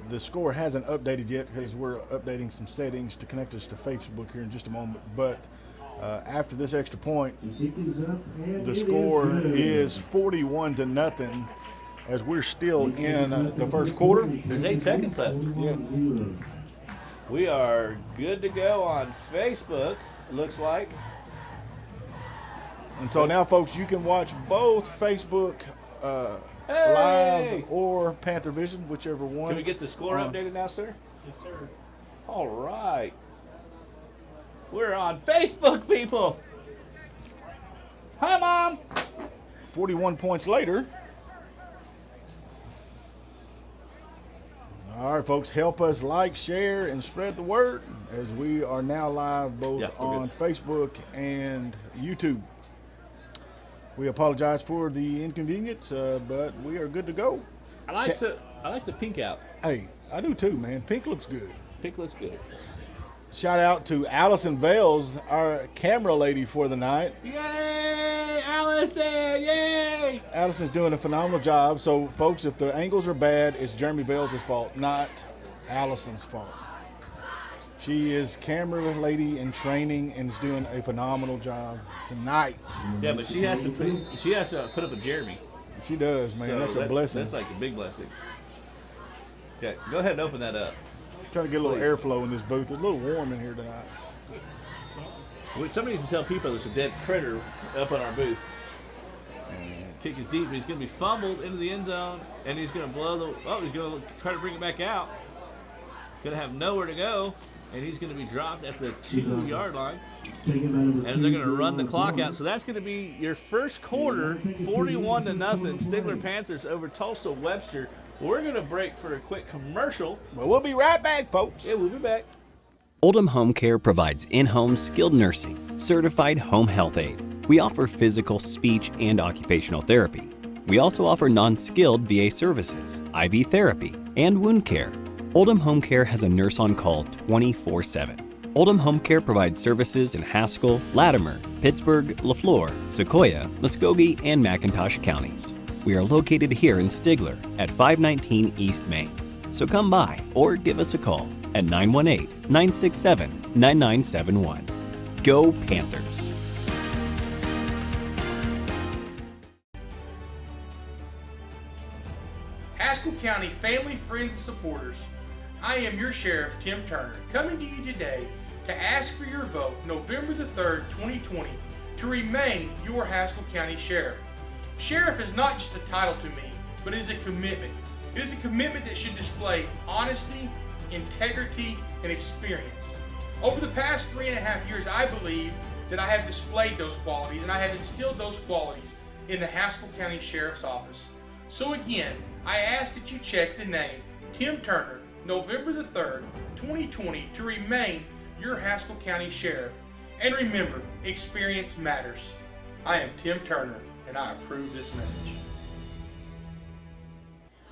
The score hasn't updated yet because we're updating some settings to connect us to Facebook here in just a moment. But after this extra point, the score is 41-0 as we're still in the first quarter. There's 8 seconds left. Yeah. We are good to go on Facebook, it looks like. And so now, folks, you can watch both Facebook Live or Panther Vision, whichever one. Can we get the score updated now, sir? Yes, sir. All right. We're on Facebook, people. Hi, Mom. 41 points later. All right, folks, help us like, share, and spread the word as we are now live both on Facebook and YouTube. We apologize for the inconvenience, but we are good to go. I like the pink out. Hey, I do too, man. Pink looks good. Pink looks good. Shout out to Allison Vales, our camera lady for the night. Yay, Allison! Yay! Allison's doing a phenomenal job. So, folks, if the angles are bad, it's Jeremy Vales' fault, not Allison's fault. She is camera lady in training and is doing a phenomenal job tonight. Yeah, but she has to put up with Jeremy. She does, man. So that's a blessing. That's like a big blessing. Yeah, go ahead and open that up. Trying to get a little airflow in this booth. It's a little warm in here tonight. Somebody needs to tell people there's a dead critter up on our booth. Kick is deep, and he's going to be fumbled into the end zone, and he's going to he's going to try to bring it back out. Going to have nowhere to go, and he's going to be dropped at the 2-yard line. And they're going to run the clock out. So that's going to be your first quarter, 41-0, Stigler Panthers over Tulsa Webster. We're going to break for a quick commercial. Well, we'll be right back, folks. Yeah, we'll be back. Oldham Home Care provides in-home skilled nursing, certified home health aid. We offer physical, speech, and occupational therapy. We also offer non-skilled VA services, IV therapy, and wound care. Oldham Home Care has a nurse on call 24/7. Oldham Home Care provides services in Haskell, Latimer, Pittsburgh, LaFleur, Sequoia, Muskogee, and McIntosh counties. We are located here in Stigler at 519 East Main. So come by or give us a call at 918-967-9971. Go Panthers! Haskell County family, friends, and supporters, I am your Sheriff, Tim Turner, coming to you today to ask for your vote November the 3rd, 2020, to remain your Haskell County Sheriff. Sheriff is not just a title to me, but it is a commitment. It is a commitment that should display honesty, integrity, and experience. Over the past 3.5 years, I believe that I have displayed those qualities and I have instilled those qualities in the Haskell County Sheriff's Office. So again, I ask that you check the name Tim Turner, November the 3rd, 2020, to remain your Haskell County Sheriff. And remember, experience matters. I am Tim Turner, and I approve this message.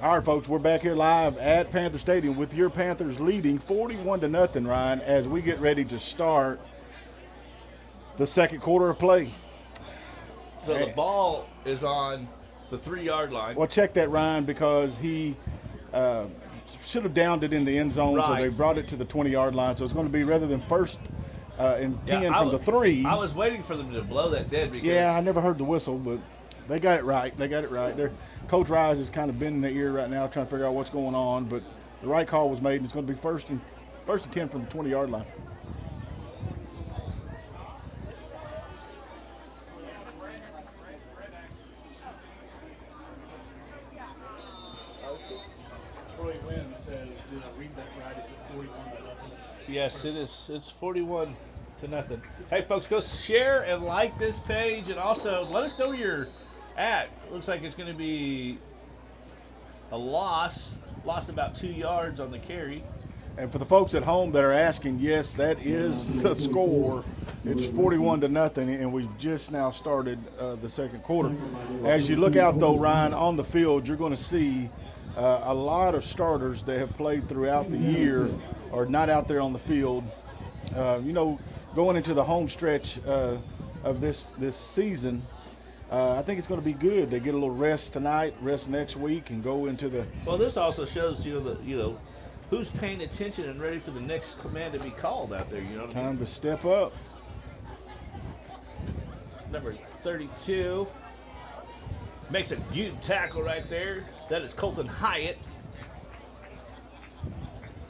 All right, folks, we're back here live at Panther Stadium with your Panthers leading 41-0, Ryan, as we get ready to start the second quarter of play. So the ball is on the 3-yard line. Well, check that, Ryan, because he should have downed it in the end zone, so they brought it to the 20-yard line. So it's going to be, rather than first and 10 from the 3. I was waiting for them to blow that dead. Because I never heard the whistle, but they got it right. Coach Rise is kind of bending their ear right now, trying to figure out what's going on. But the right call was made, and it's going to be first and 10 from the 20-yard line. Troy Wynn says, did I read that right? Is it 41-0? Yes, it is. It's 41-0. Hey, folks, go share and like this page, and also let us know where you're at. Looks like it's going to be a loss about 2 yards on the carry. And for the folks at home that are asking, yes, that is the score. It's 41-0, and we've just now started the second quarter. As you look out, though, Ryan, on the field, you're going to see a lot of starters that have played throughout the year are not out there on the field. Going into the home stretch of this season, I think it's going to be good. They get a little rest tonight, rest next week, and go into the. Well, this also shows who's paying attention and ready for the next command to be called out there. You know what I mean? Time to step up. Number 32 makes a huge tackle right there. That is Colton Hyatt.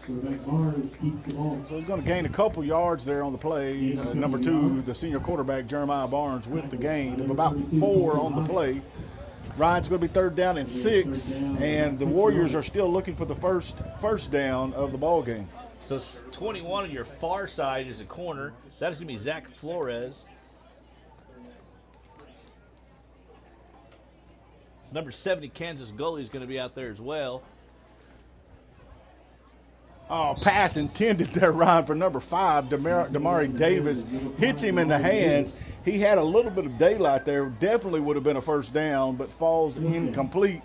So he's going to gain a couple yards there on the play. Number 2, the senior quarterback, Jeremiah Barnes, with the gain of about 4 on the play. Ryan's going to be 3rd down and 6, and the Warriors are still looking for the first down of the ball game. So 21 on your far side is a corner. That is going to be Zach Flores. Number 70, Kansas goalie, is going to be out there as well. Oh, pass intended there, Ryan, for number 5, Damari Davis. Hits him in the hands. He had a little bit of daylight there. Definitely would have been a first down, but falls incomplete.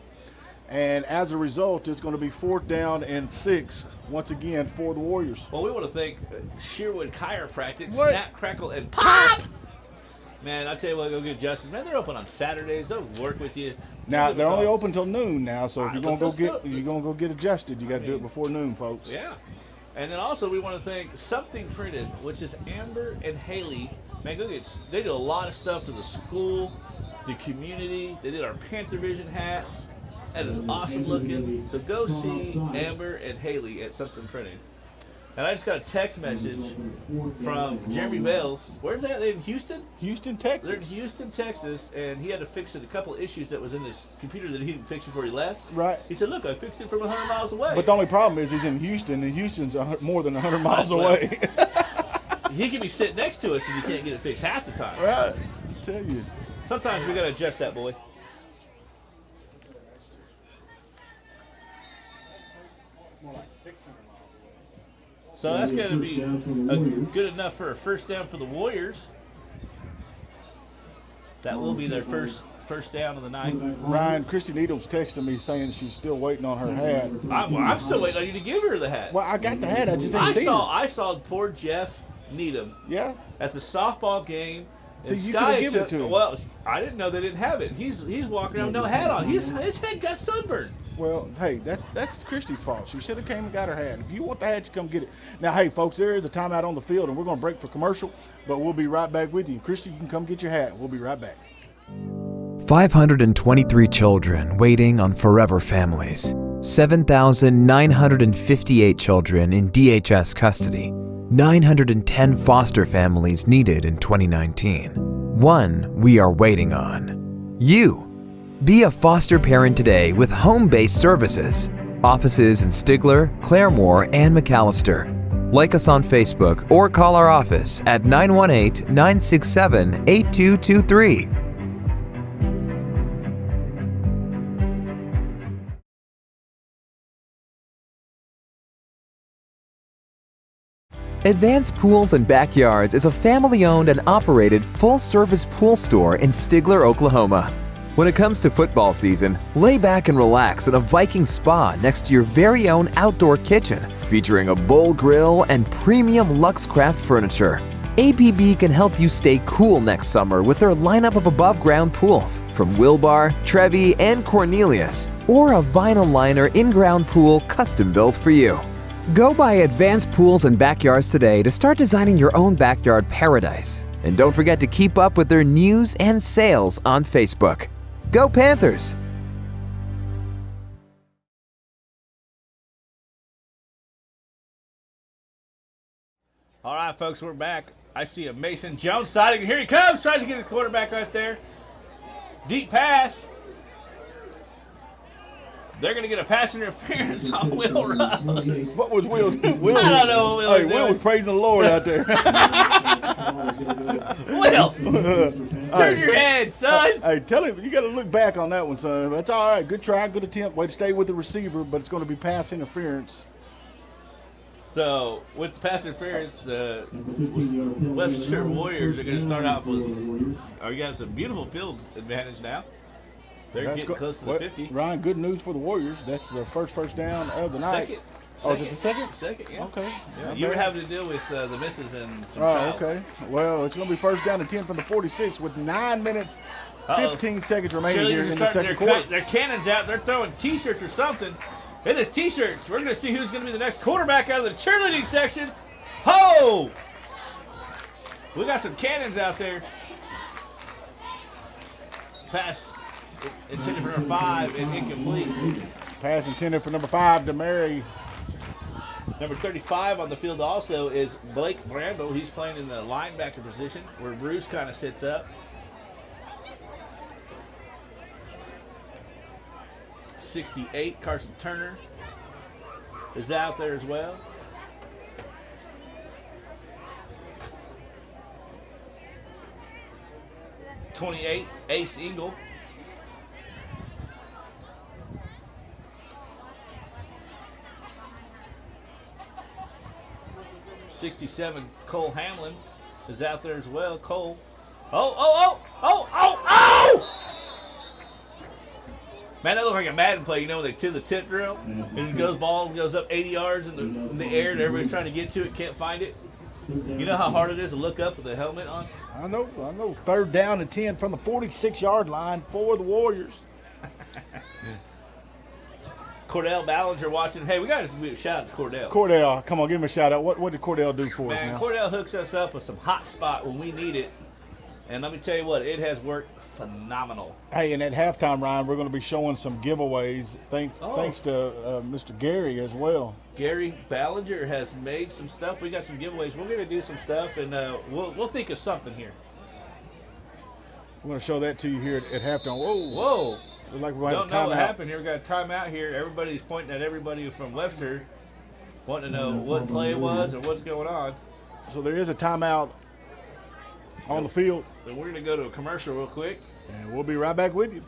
And as a result, it's going to be 4th down and 6 once again for the Warriors. Well, we want to thank Sherwood Chiropractic. Snap, crackle, and pop! Man, I'll tell you what, go get Justin. Man, they're open on Saturdays. They'll work with you. Now, they're only open till noon now, so if you're going to go get adjusted, you got to do it before noon, folks. Yeah. And then also we want to thank Something Printed, which is Amber and Haley. Man, they do a lot of stuff for the school, the community. They did our Panther Vision hats. That is awesome looking. So go see Amber and Haley at Something Printed. And I just got a text message from Jeremy Bales. Where's that? They're in Houston? Houston, Texas. They're in Houston, Texas, and he had to fix it. A couple of issues that was in his computer that he didn't fix before he left. Right. He said, look, I fixed it from 100 miles away. But the only problem is he's in Houston, and Houston's more than 100 miles away. He can be sitting next to us, and you can't get it fixed half the time. Right. I tell you. Sometimes we got to adjust that, boy. More like 600 miles away. So that's going to be good enough for a first down for the Warriors. That will be their first down of the night. Ryan, Christy Needham's texting me saying she's still waiting on her hat. I'm still waiting on you to give her the hat. Well, I got the hat. I just ain't seen it. I saw poor Jeff Needham. Yeah. At the softball game. So you could have given it to him. Well, I didn't know they didn't have it. He's walking around with no hat on. His head got sunburned. Well, hey, that's Christy's fault. She should have came and got her hat. If you want the hat, you come get it. Now, hey, folks, there is a timeout on the field, and we're going to break for commercial, but we'll be right back with you. Christy, you can come get your hat. We'll be right back. 523 children waiting on forever families. 7,958 children in DHS custody. 910 foster families needed in 2019. One we are waiting on. You. Be a foster parent today with home-based services. Offices in Stigler, Claremore, and McAllister. Like us on Facebook or call our office at 918-967-8223. Advanced Pools and Backyards is a family-owned and operated full-service pool store in Stigler, Oklahoma. When it comes to football season, lay back and relax in a Viking spa next to your very own outdoor kitchen, featuring a bowl grill and premium Luxcraft furniture. APB can help you stay cool next summer with their lineup of above-ground pools from Wilbar, Trevi, and Cornelius, or a vinyl liner in-ground pool custom-built for you. Go by Advanced Pools and Backyards today to start designing your own backyard paradise. And don't forget to keep up with their news and sales on Facebook. Go Panthers! All right, folks, we're back. I see a Mason Jones sighting. Here he comes, tries to get his quarterback right there. Deep pass. They're going to get a pass interference on Will Russ. What was Will doing? Will, I don't know what Will was Will doing. was praising the Lord out there. Will, turn your head, son. Hey, tell him, you got to look back on that one, son. That's all right. Good try, good attempt. Way to stay with the receiver, but it's going to be pass interference. So, with the pass interference, the Webster Warriors are going to start out with, you got some beautiful field advantage now. They're getting close to the 50. Ryan, good news for the Warriors. That's their first down of the night. Second. Oh, is it the second? Second, yeah. Okay. Yeah, you were having to deal with the misses and some Oh, fouls. okay. Well, it's going to be first down and 10 from the 46 with 9 minutes, 15 seconds remaining here in the second quarter. Their cannons out. They're throwing T-shirts or something. It is T-shirts. We're going to see who's going to be the next quarterback out of the cheerleading section. Ho! We got some cannons out there. Pass intended for number 5 and incomplete. Pass intended for number 5 to Mary. Number 35 on the field also is Blake Brandel. He's playing in the linebacker position where Bruce kind of sits up. 68, Carson Turner is out there as well. '28, Ace Eagle. '67, Cole Hamlin is out there as well. Cole. Oh! Man, that looked like a Madden play, you know, when they do the tip drill. And it ball goes up 80 yards in the air and everybody's trying to get to it, can't find it. You know how hard it is to look up with the helmet on? I know. Third down and 10 from the 46-yard line for the Warriors. Cordell Ballinger watching. Hey, we got to give a shout out to Cordell. Cordell, come on, give him a shout out. What did Cordell do for us Man, now? Cordell hooks us up with some hot spot when we need it. And let me tell you what, it has worked phenomenal. Hey, and at halftime, Ryan, we're going to be showing some giveaways. Thanks to Mr. Gary as well. Gary Ballinger has made some stuff. We got some giveaways. We're going to do some stuff, and we'll think of something here. We're going to show that to you here at halftime. Whoa. Looks like we're going to have a Don't know what timeout. happened here. We got a timeout here. Everybody's pointing at everybody from Webster, wanting to know what play it was or what's going on. So there is a timeout on the field. Then we're going to go to a commercial real quick. And we'll be right back with you.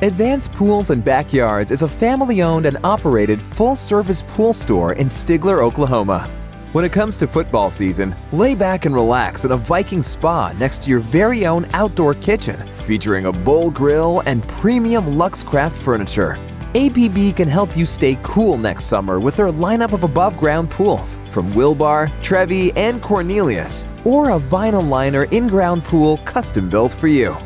Advanced Pools and Backyards is a family-owned and operated full-service pool store in Stigler, Oklahoma. When it comes to football season, lay back and relax in a Viking spa next to your very own outdoor kitchen, featuring a bowl grill and premium Luxcraft furniture. APB can help you stay cool next summer with their lineup of above-ground pools from Wilbar, Trevi, and Cornelius, or a vinyl liner in-ground pool custom-built for you.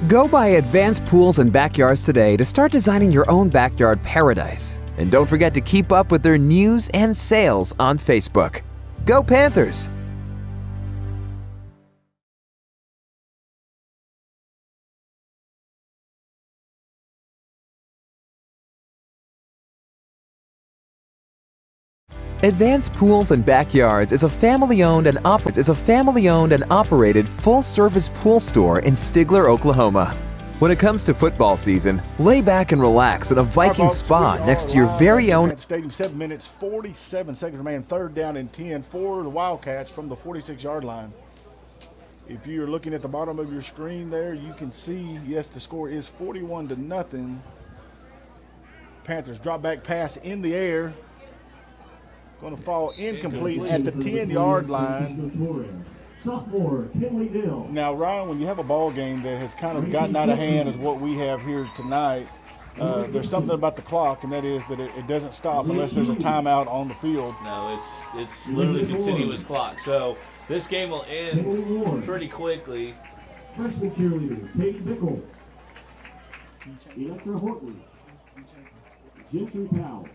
Go by Advanced Pools and Backyards today to start designing your own backyard paradise. And don't forget to keep up with their news and sales on Facebook. Go Panthers! Advanced Pools and Backyards is a family-owned and operated full-service pool store in Stigler, Oklahoma. When it comes to football season, lay back and relax at a Viking spa next to your very own Stadium. 7 minutes 47 seconds remaining. 3rd down and 10 for the Wildcats from the 46-yard line. If you're looking at the bottom of your screen there, you can see, yes, the score is 41-0. Panthers drop back pass in the air. Going to fall incomplete at the 10-yard line. Sophomore, Kinley Dill. Now, Ryan, when you have a ball game that has kind of gotten out of hand as what we have here tonight, there's something about the clock, and that is that it doesn't stop unless there's a timeout on the field. No, it's literally continuous clock. So this game will end pretty quickly. Freshman cheerleader, Katie Bickle. Electra Horton. Gentry Powell.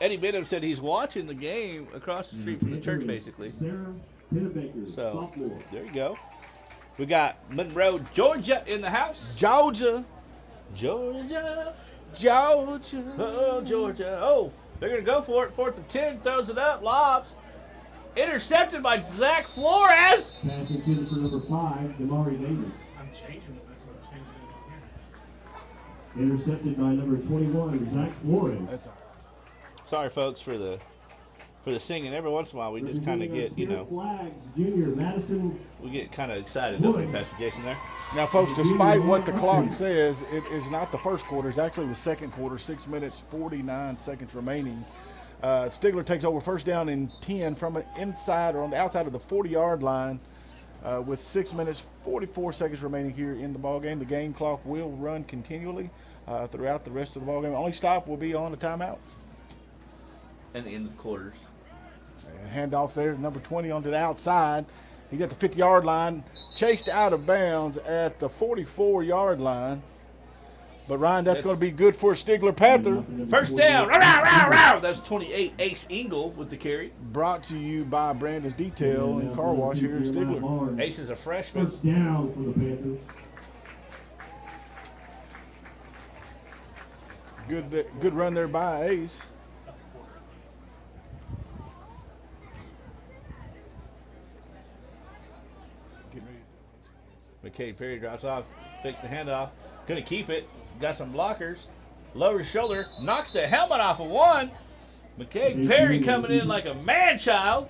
Eddie Benham said he's watching the game across the street from the church, basically. Sarah Pinnebaker, So sophomore. there you go. We got Monroe, Georgia in the house. Georgia. Georgia. Georgia. Oh, Georgia. Oh, they're going to go for it. 4th and 10. Throws it up. Lobs. Intercepted by Zach Flores. Passing to for number 5, Damari Davis. I'm changing it. That's what I'm changing it here. Intercepted by number 21, Zach Flores. That's all right. Sorry, folks, for the singing. Every once in a while, we just kind of get, Flags, Junior Madison. we get kind of excited, don't we, Pastor Jason, there? Now, folks, despite what the clock says, it is not the first quarter. It's actually the second quarter. 6 minutes, 49 seconds remaining. Stigler takes over 1st down and 10 from an inside or on the outside of the 40-yard line with 6 minutes, 44 seconds remaining here in the ballgame. The game clock will run continually throughout the rest of the ballgame. Only stop will be on the timeout. And the end of the quarters. And handoff there, number 20 onto the outside. He's at the 50-yard line, chased out of bounds at the 44-yard line. But, Ryan, that's going to be good for Stigler Panther. 1st down. Row. That's 28, Ace Engel with the carry. Brought to you by Brandon's Detail and Car Wash here in Stigler. Ace is a freshman. 1st down for the Panthers. Good run there by Ace. McCade Perry drops off, fakes the handoff, gonna keep it, got some blockers, lowers shoulder, knocks the helmet off of one. McCade Perry coming in like a man-child.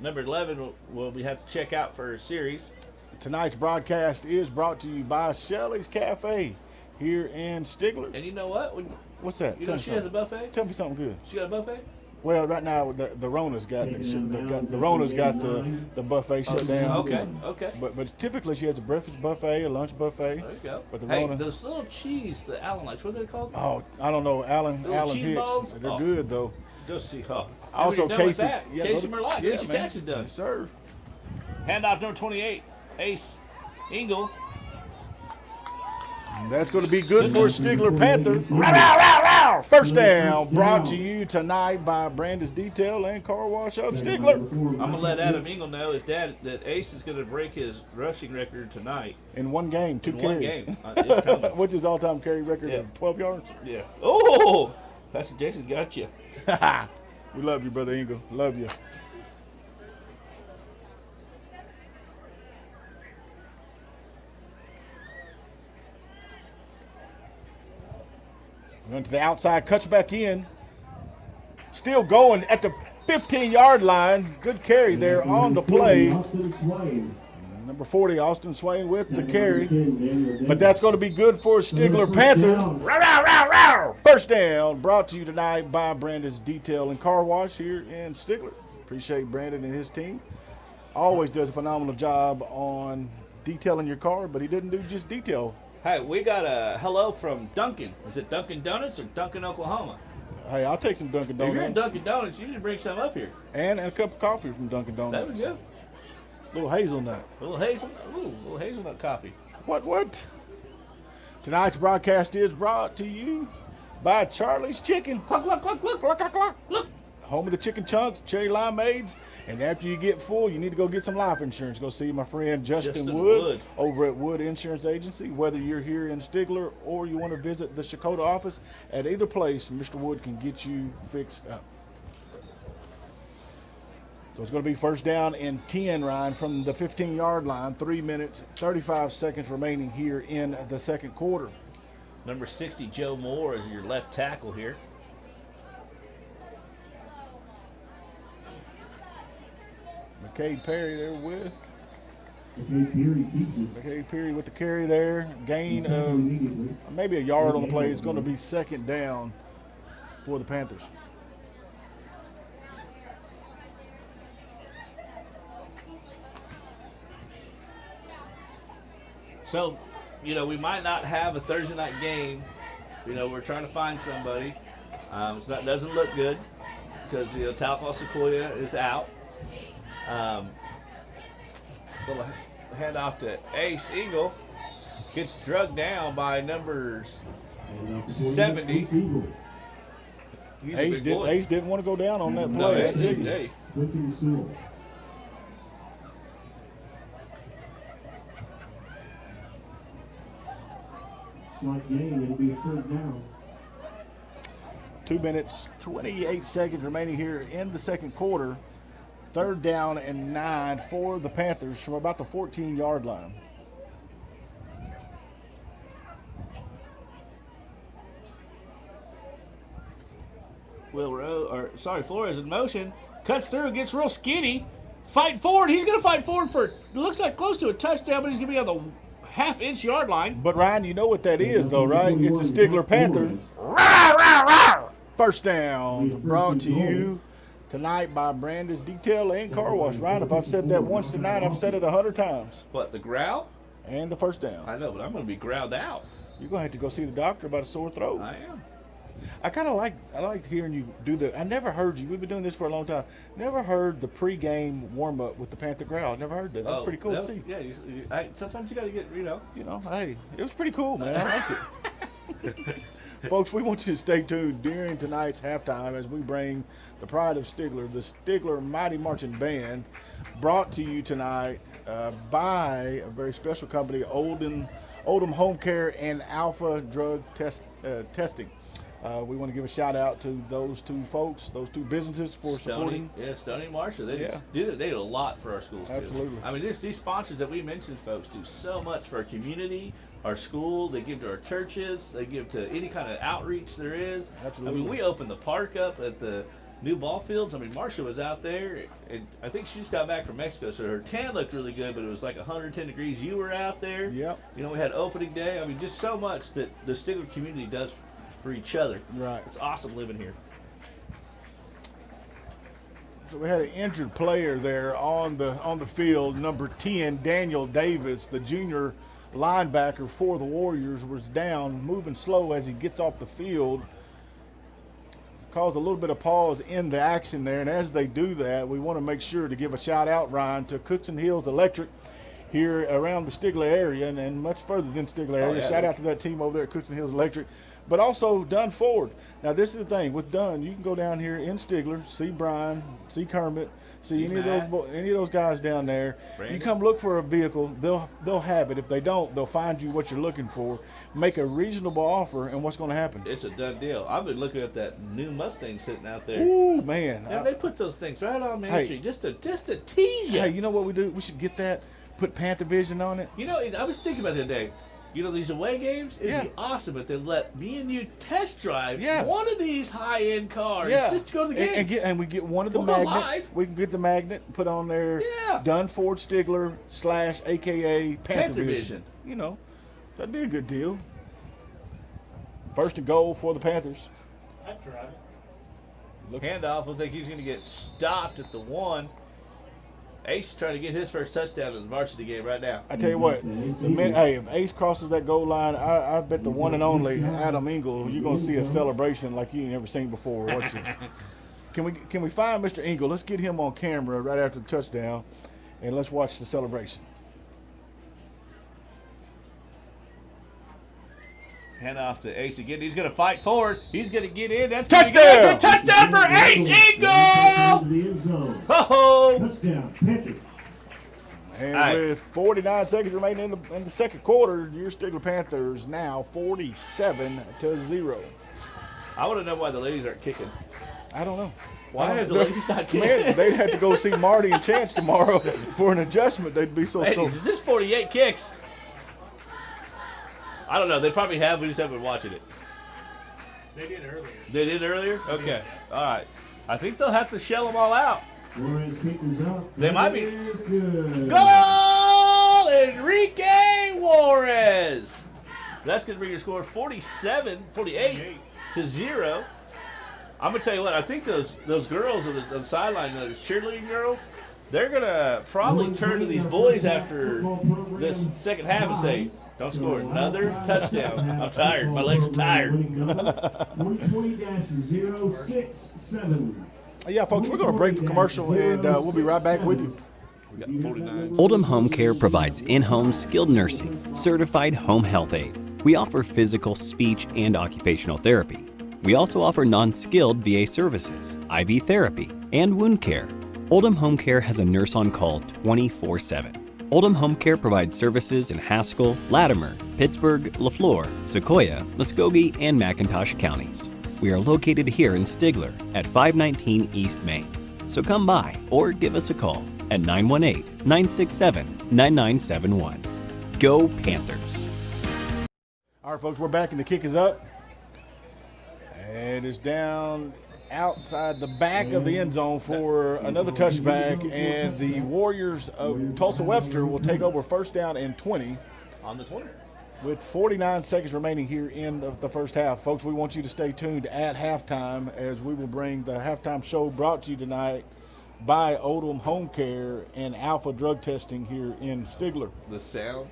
Number 11 will we have to check out for a series. Tonight's broadcast is brought to you by Shelley's Cafe here in Stigler. And you know what? What's that? You Tell know me she has a something. buffet? Tell me something good. She got a buffet? Well, right now the Rona's got the buffet shut down. Okay. But typically she has a breakfast buffet, a lunch buffet. There you go. But the Hey, Rona, those little cheese, the Allen likes, what are they called? oh, I don't know, Allen cheese Hicks. balls? They're Oh. good though. Just see, huh? Also, Already done with Casey. that. Casey brother. Merlot, get your man. taxes done. Yes, sir. Handoff number 28, Ace Engel. And that's going to be good for Stigler Panther. Row. 1st down brought to you tonight by Brandon's Detail and Car Wash of Stigler. I'm going to let Adam Engel know his dad that Ace is going to break his rushing record tonight. In one game, 2 In carries. one game. It's coming. What's his all-time carry record Yeah. of 12 yards? Yeah. Oh, Pastor Jason got you. We love you, Brother Engel. Love you. Run to the outside, cuts back in. Still going at the 15-yard line. Good carry there on the play. Number 40, Austin Swain with the carry. But that's going to be good for Stigler Panther. Row. 1st down brought to you tonight by Brandon's Detail and Car Wash here in Stigler. Appreciate Brandon and his team. Always does a phenomenal job on detailing your car, but he didn't do just detail. Hey, we got a hello from Duncan. Is it Dunkin' Donuts or Dunkin', Oklahoma? Hey, I'll take some Dunkin' If you're in Donuts. Dunkin' Donuts, you need to bring some up here. And a cup of coffee from Dunkin' There Donuts. we go. Little hazelnut. Little hazelnut coffee. What? Tonight's broadcast is brought to you by Charlie's Chicken. Cluck, cluck, cluck, cluck, cluck, cluck, cluck. Look. home of the chicken chunks, cherry limeades. And after you get full, you need to go get some life insurance. Go see my friend Justin Wood over at Wood Insurance Agency. Whether you're here in Stigler or you want to visit the Shakota office, at either place, Mr. Wood can get you fixed up. So it's going to be first down and 10, Ryan, from the 15-yard line. 3 minutes, 35 seconds remaining here in the second quarter. Number 60, Joe Moore, is your left tackle here. McCade Perry there with. McCade Perry with the carry there. Gain of maybe a yard on the play. It's going to be second down for the Panthers. So, you know, we might not have a Thursday night game. You know, we're trying to find somebody. Doesn't look good because, you know, Talcott Sequoia is out. Little hand off to Ace Eagle. Gets drugged down by numbers 70. Ace didn't want to go down on that play. Slight gain, it'll be a third down. 2 minutes, 28 seconds remaining here in the second quarter. Third down and 9 for the Panthers from about the 14-yard line. Flores in motion, cuts through, gets real skinny, fighting forward. He's going to fight forward for, looks like close to a touchdown, but he's going to be on the half-inch yard line. But Ryan, you know what that is, though, right? It's a Stigler Panther. First down, brought to you tonight by Brandon's Detail and Car Wash. Ryan, if I've said that once tonight, I've said it 100 times. What, the growl? And the first down. I know, but I'm going to be growled out. You're going to have to go see the doctor about a sore throat. I am. I liked hearing you do I never heard you. We've been doing this for a long time. Never heard the pregame warm-up with the Panther growl. Never heard that. That was pretty cool to see. Yeah, sometimes you got to get, You know, hey, it was pretty cool, man. I liked it. Folks, we want you to stay tuned during tonight's halftime as we bring the pride of Stigler, the Stigler Mighty Marching Band, brought to you tonight by a very special company, Oldham Home Care and Alpha Drug Testing. We want to give a shout out to those two folks, those two businesses for supporting. Yeah, Stoney and Marcia. They did a lot for our schools, too. Absolutely. I mean, these sponsors that we mentioned, folks, do so much for our community, our school. They give to our churches. They give to any kind of outreach there is. Absolutely. I mean, we opened the park up at the new ball fields. I mean, Marcia was out there, and I think she just got back from Mexico, so her tan looked really good, but it was like 110 degrees. You were out there. Yep. You know, we had opening day. I mean, just so much that the Stigler community does for each other. Right. It's awesome living here. So we had an injured player there on the field. Number 10, Daniel Davis, the junior linebacker for the Warriors, was down, moving slow as he gets off the field. Caused a little bit of pause in the action there, and as they do that, we want to make sure to give a shout out, Ryan, to Cooks and Hills Electric here around the Stigler area and much further than Stigler area. Yeah. Shout out to that team over there at Cooks and Hills Electric. But also Dunn Ford. Now this is the thing with Dunn, you can go down here in Stigler, see Brian, see Kermit, see any of those guys down there. Brandon. You come look for a vehicle, they'll have it. If they don't, they'll find you what you're looking for. Make a reasonable offer, and what's going to happen? It's a done deal. I've been looking at that new Mustang sitting out there. Ooh, man. And they put those things right on Main Street just to tease you. Hey, you know what we do? We should get that. Put Panther Vision on it. You know, I was thinking about the other day. You know, these away games, it'd be awesome if they let me and you test drive one of these high-end cars just to go to the game. And we get one of the magnets. We can get the magnet and put on there Dunn Ford Stigler / AKA Panther Vision. You know, that'd be a good deal. First and goal for the Panthers. I'd drive it. Handoff looks like he's going to get stopped at the 1. Ace is trying to get his first touchdown in the varsity game right now. I tell you what, if Ace crosses that goal line, I bet the one and only Adam Engel, you're going to see a celebration like you ain't ever seen before. Watch this. Can we find Mr. Engel? Let's get him on camera right after the touchdown, and let's watch the celebration. Hand off to Ace again. He's going to fight forward. He's going to get in. That's touchdown! Touchdown for Ace Eagle! Oh! Touchdown, Panthers. And with 49 seconds remaining in the second quarter, your Stigler Panthers now 47-0. I want to know why the ladies aren't kicking. I don't know. Why is the ladies not kicking? Man, they'd have to go see Marty and Chance tomorrow for an adjustment. They'd be so sore. Is this 48 kicks? I don't know. They probably have. We just haven't been watching it. They did earlier. They did earlier? Okay. All right. I think they'll have to shell them all out. They might be. Goal! Enrique Juarez. That's going to bring your score 48-0. I'm going to tell you what. I think those girls on the sideline, those cheerleading girls, they're going to probably turn to these boys after this second half and say, don't score another touchdown. I'm tired. My legs are tired. 2020-067. Yeah, folks, we're going to break for commercial, and we'll be right back with you. We got 49. Oldham Home Care provides in-home skilled nursing, certified home health aid. We offer physical, speech, and occupational therapy. We also offer non-skilled VA services, IV therapy, and wound care. Oldham Home Care has a nurse on call 24/7. Oldham Home Care provides services in Haskell, Latimer, Pittsburgh, LaFleur, Sequoia, Muskogee, and McIntosh counties. We are located here in Stigler at 519 East Main. So come by or give us a call at 918-967-9971. Go Panthers! All right, folks, we're back, and the kick is up. And it's down outside the back of the end zone for another touchback, and the Warriors of Tulsa Webster will take over first down and 20 On the 20. with 49 seconds remaining here in the first half. Folks, we want you to stay tuned at halftime as we will bring the halftime show brought to you tonight by Oldham Home Care and Alpha Drug Testing here in Stigler. The sound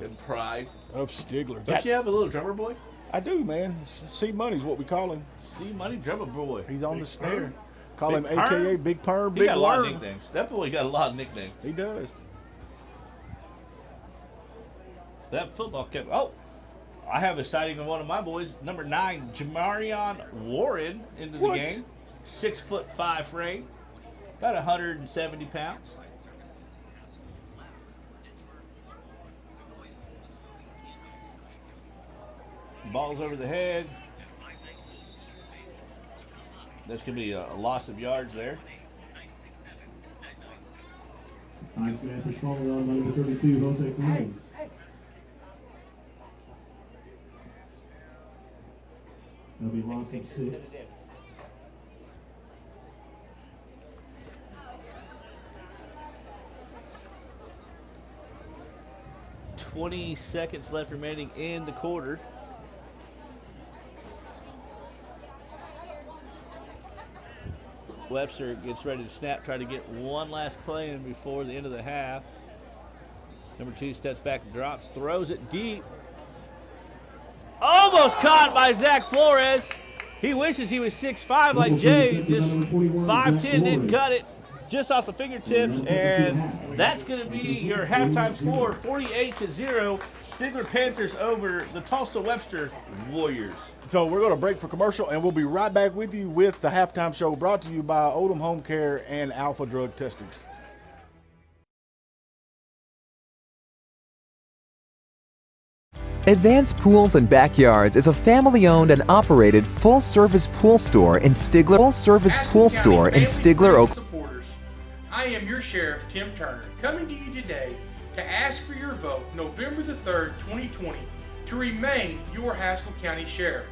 and pride of Stigler. Don't you have a little drummer boy? I do, man. C Money's what we call him. C Money drummer boy. He's on the snare. Call Big him Perm? AKA Big Perm, He Big got a lot of Worm. nicknames. That boy got a lot of nicknames. He does. That football kept. Oh, I have a sighting of one of my boys, number 9, Jamarion Warren, into the What? game. 6'5" frame, about 170 pounds. Ball's over the head. That's going to be a loss of yards there. Panthers calling on number 32, Jose Cruz. That'll be loss of 6. $20 seconds left remaining in the quarter. Webster gets ready to snap, try to get one last play in before the end of the half. Number 2 steps back, drops, throws it deep. Almost caught by Zach Flores. He wishes he was 6'5" like Jay. Just 5'10", didn't cut it. Just off the fingertips, and that's going to be your halftime score, 48-0. Stigler Panthers over the Tulsa Webster Warriors. So we're going to break for commercial, and we'll be right back with you with the halftime show brought to you by Oldham Home Care and Alpha Drug Testing. Advanced Pools and Backyards is a family-owned and operated full-service pool store in Stigler. Oklahoma. I am your Sheriff, Tim Turner, coming to you today to ask for your vote November the 3rd, 2020, to remain your Haskell County Sheriff.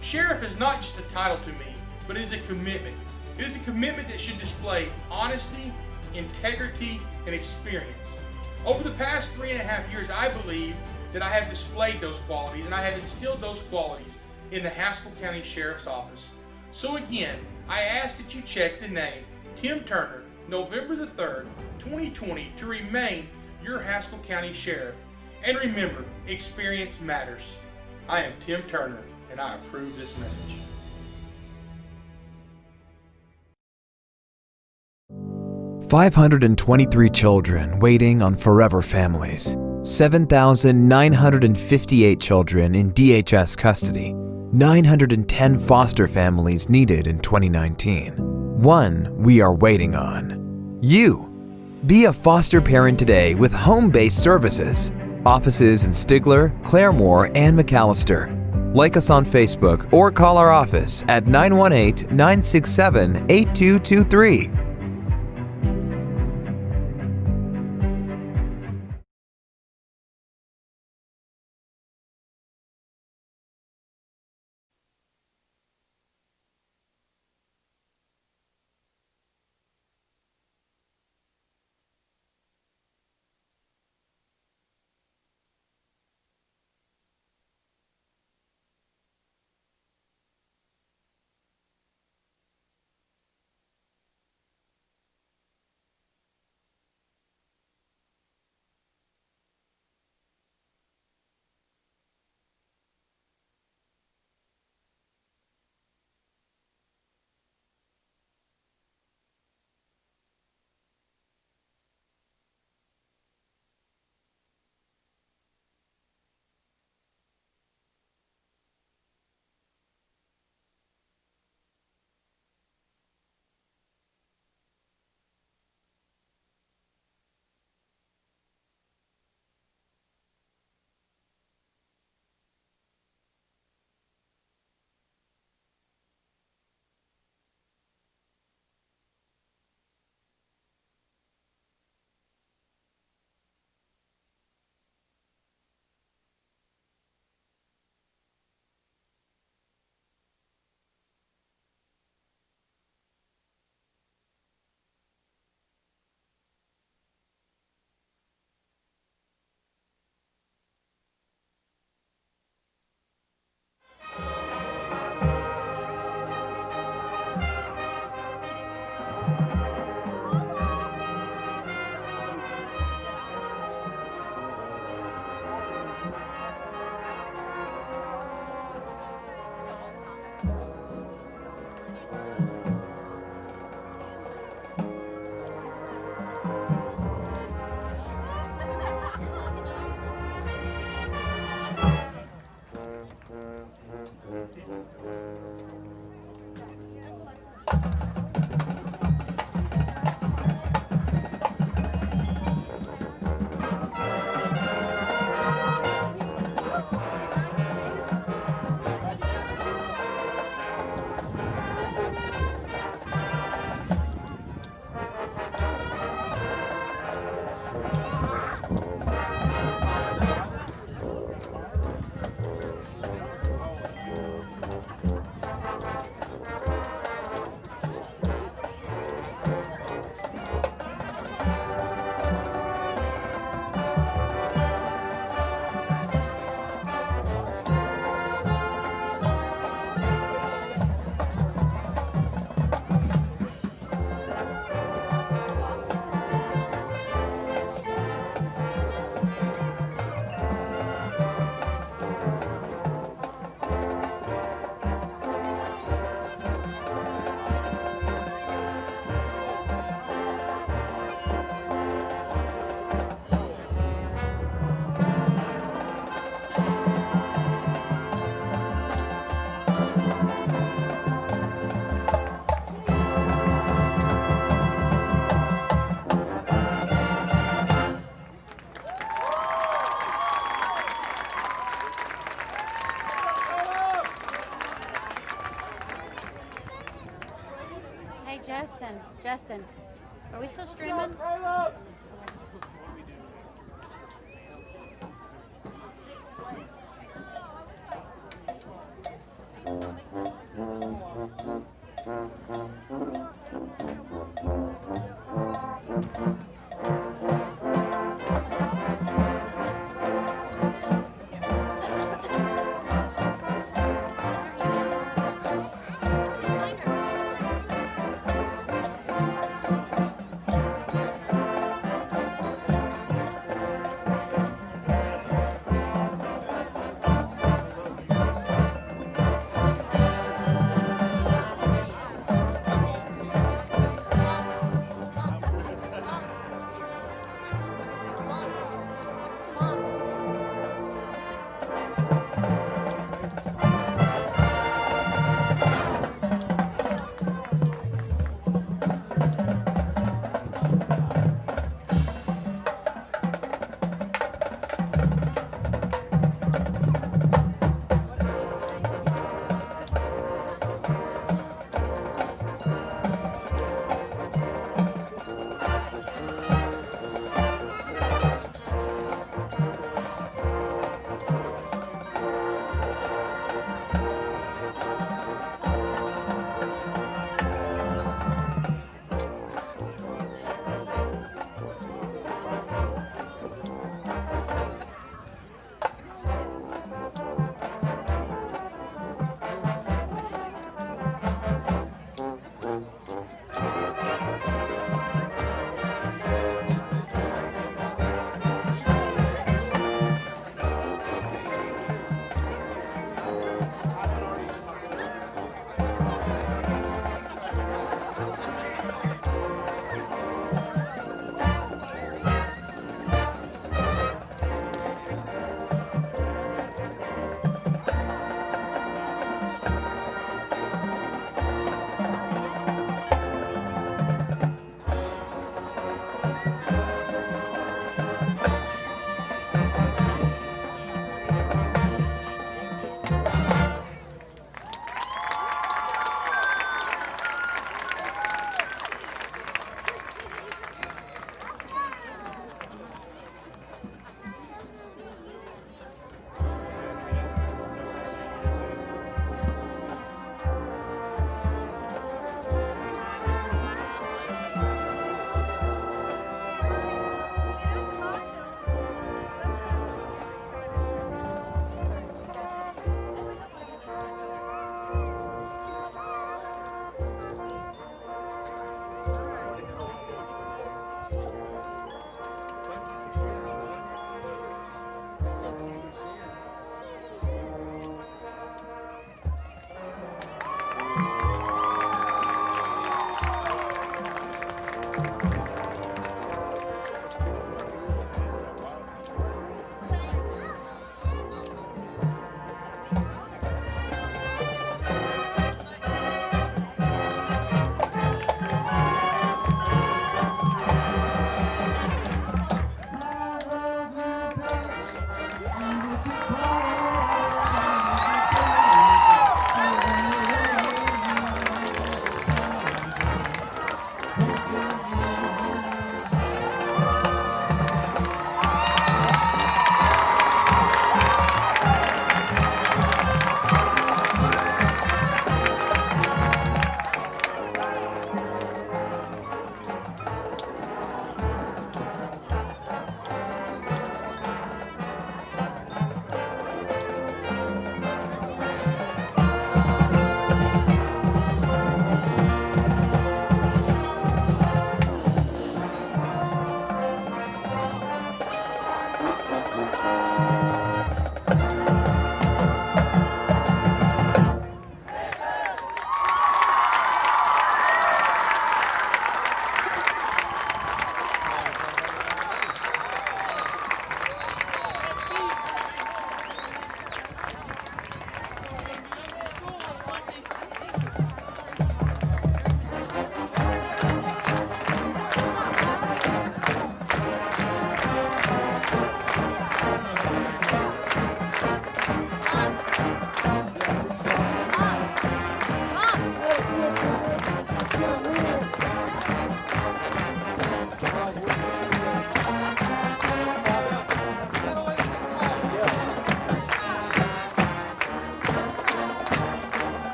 Sheriff is not just a title to me, but it is a commitment. It is a commitment that should display honesty, integrity, and experience. Over the past 3.5 years, I believe that I have displayed those qualities, and I have instilled those qualities in the Haskell County Sheriff's Office. So again, I ask that you check the name Tim Turner, November the 3rd, 2020, to remain your Haskell County Sheriff. And remember, experience matters. I am Tim Turner, and I approve this message. $523 children waiting on forever families. 7,958 children in DHS custody, 910 foster families needed in 2019. One we are waiting on. You! Be a foster parent today with home-based services. Offices in Stigler, Claremore, and McAllister. Like us on Facebook or call our office at 918-967-8223. Justin, are we still streaming?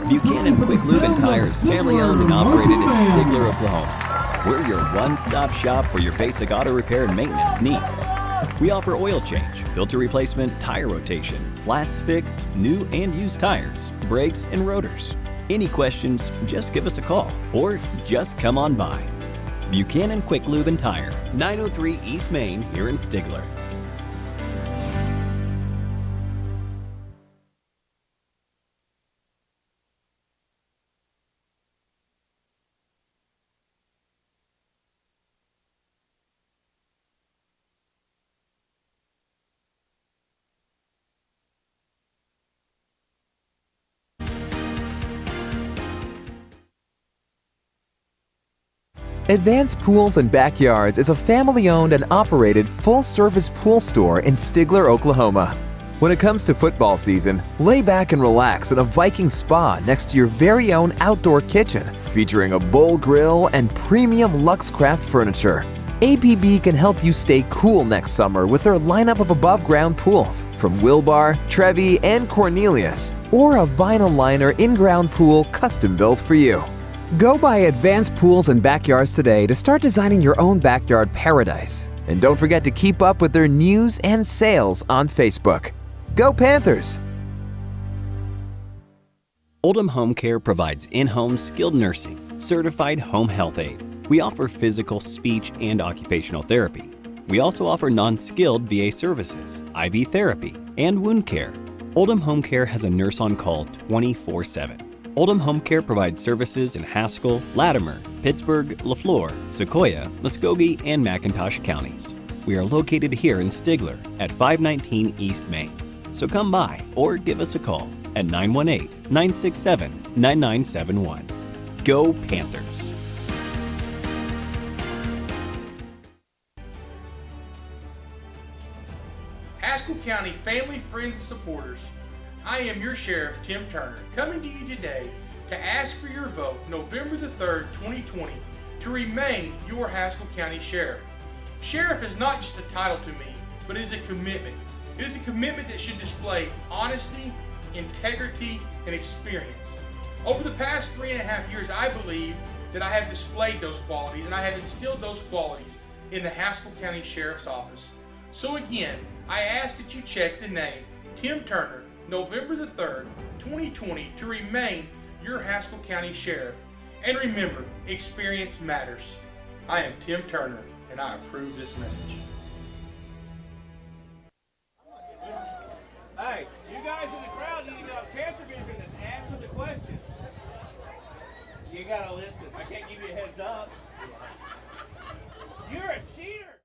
Buchanan Quick Lube and Tires, family owned and operated in Stigler, Oklahoma. We're your one-stop shop for your basic auto repair and maintenance needs. We offer oil change, filter replacement, tire rotation, flats fixed, new and used tires, brakes, and rotors. Any questions, just give us a call or just come on by. Buchanan Quick Lube and Tire, 903 East Main here in Stigler. Advanced Pools and Backyards is a family-owned and operated full-service pool store in Stigler, Oklahoma. When it comes to football season, lay back and relax in a Viking spa next to your very own outdoor kitchen, featuring a bowl grill and premium Luxcraft furniture. APB can help you stay cool next summer with their lineup of above-ground pools from Wilbar, Trevi, and Cornelius, or a vinyl liner in-ground pool custom-built for you. Go by Advanced Pools and Backyards today to start designing your own backyard paradise. And don't forget to keep up with their news and sales on Facebook. Go Panthers! Oldham Home Care provides in-home skilled nursing, certified home health aid. We offer physical, speech, and occupational therapy. We also offer non-skilled VA services, IV therapy, and wound care. Oldham Home Care has a nurse on call 24/7. Oldham Home Care provides services in Haskell, Latimer, Pittsburgh, LaFleur, Sequoia, Muskogee, and McIntosh counties. We are located here in Stigler at 519 East Main. So come by or give us a call at 918-967-9971. Go Panthers! Haskell County family, friends, and supporters, I am your Sheriff, Tim Turner, coming to you today to ask for your vote November the 3rd, 2020, to remain your Haskell County Sheriff. Sheriff is not just a title to me, but it is a commitment. It is a commitment that should display honesty, integrity, and experience. Over the past 3.5 years, I believe that I have displayed those qualities and I have instilled those qualities in the Haskell County Sheriff's Office. So again, I ask that you check the name Tim Turner, November the 3rd, 2020, to remain your Haskell County Sheriff. And remember, experience matters. I am Tim Turner, and I approve this message. heads up. You're a cheater.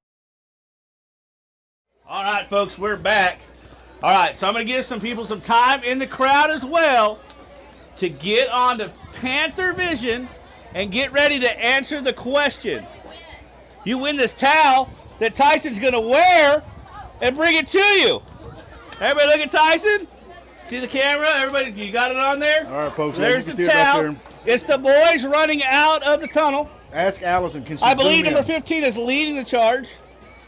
All right, folks, we're back. All right, so I'm going to give some people some time in the crowd as well to get on to Panther Vision and get ready to answer the question. You win this towel that Tyson's going to wear and bring it to you. Everybody look at Tyson. See the camera? Everybody, you got it on there? All right, folks. There's you the can see towel. it right It's the boys running out of the tunnel. there. Ask Allison. Can she I believe zoom number in? 15 is leading the charge.